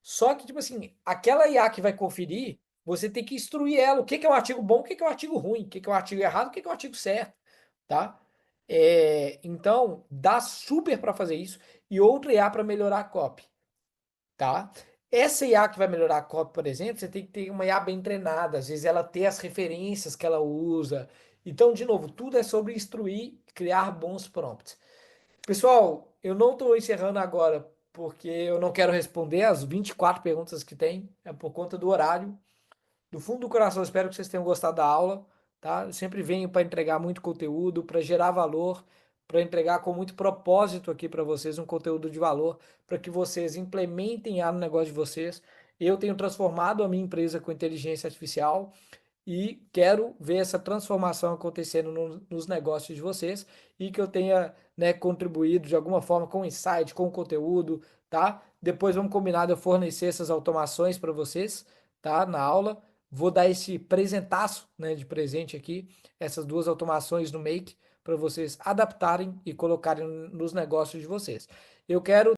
Só que, tipo assim, aquela IA que vai conferir, você tem que instruir ela. O que que é um artigo bom, o que que é um artigo ruim, o que que é um artigo errado, o que que é um artigo certo, tá? Então, dá super para fazer isso. E outra IA para melhorar a copy, tá? Essa IA que vai melhorar a copy, por exemplo, você tem que ter uma IA bem treinada. Às vezes ela tem as referências que ela usa. Então, de novo, tudo é sobre instruir, criar bons prompts. Pessoal, eu não estou encerrando agora porque eu não quero responder as 24 perguntas que tem, é por conta do horário. Do fundo do coração, espero que vocês tenham gostado da aula, tá? Eu sempre venho para entregar muito conteúdo, para gerar valor, para entregar com muito propósito aqui para vocês um conteúdo de valor, para que vocês implementem no negócio de vocês. Eu tenho transformado a minha empresa com inteligência artificial e quero ver essa transformação acontecendo nos negócios de vocês e que eu tenha, né, contribuído de alguma forma com insight, com conteúdo, tá? Depois vamos combinar de eu fornecer essas automações para vocês, tá? Na aula. Vou dar esse presentaço, né, de presente aqui, essas duas automações no Make para vocês adaptarem e colocarem nos negócios de vocês. Eu quero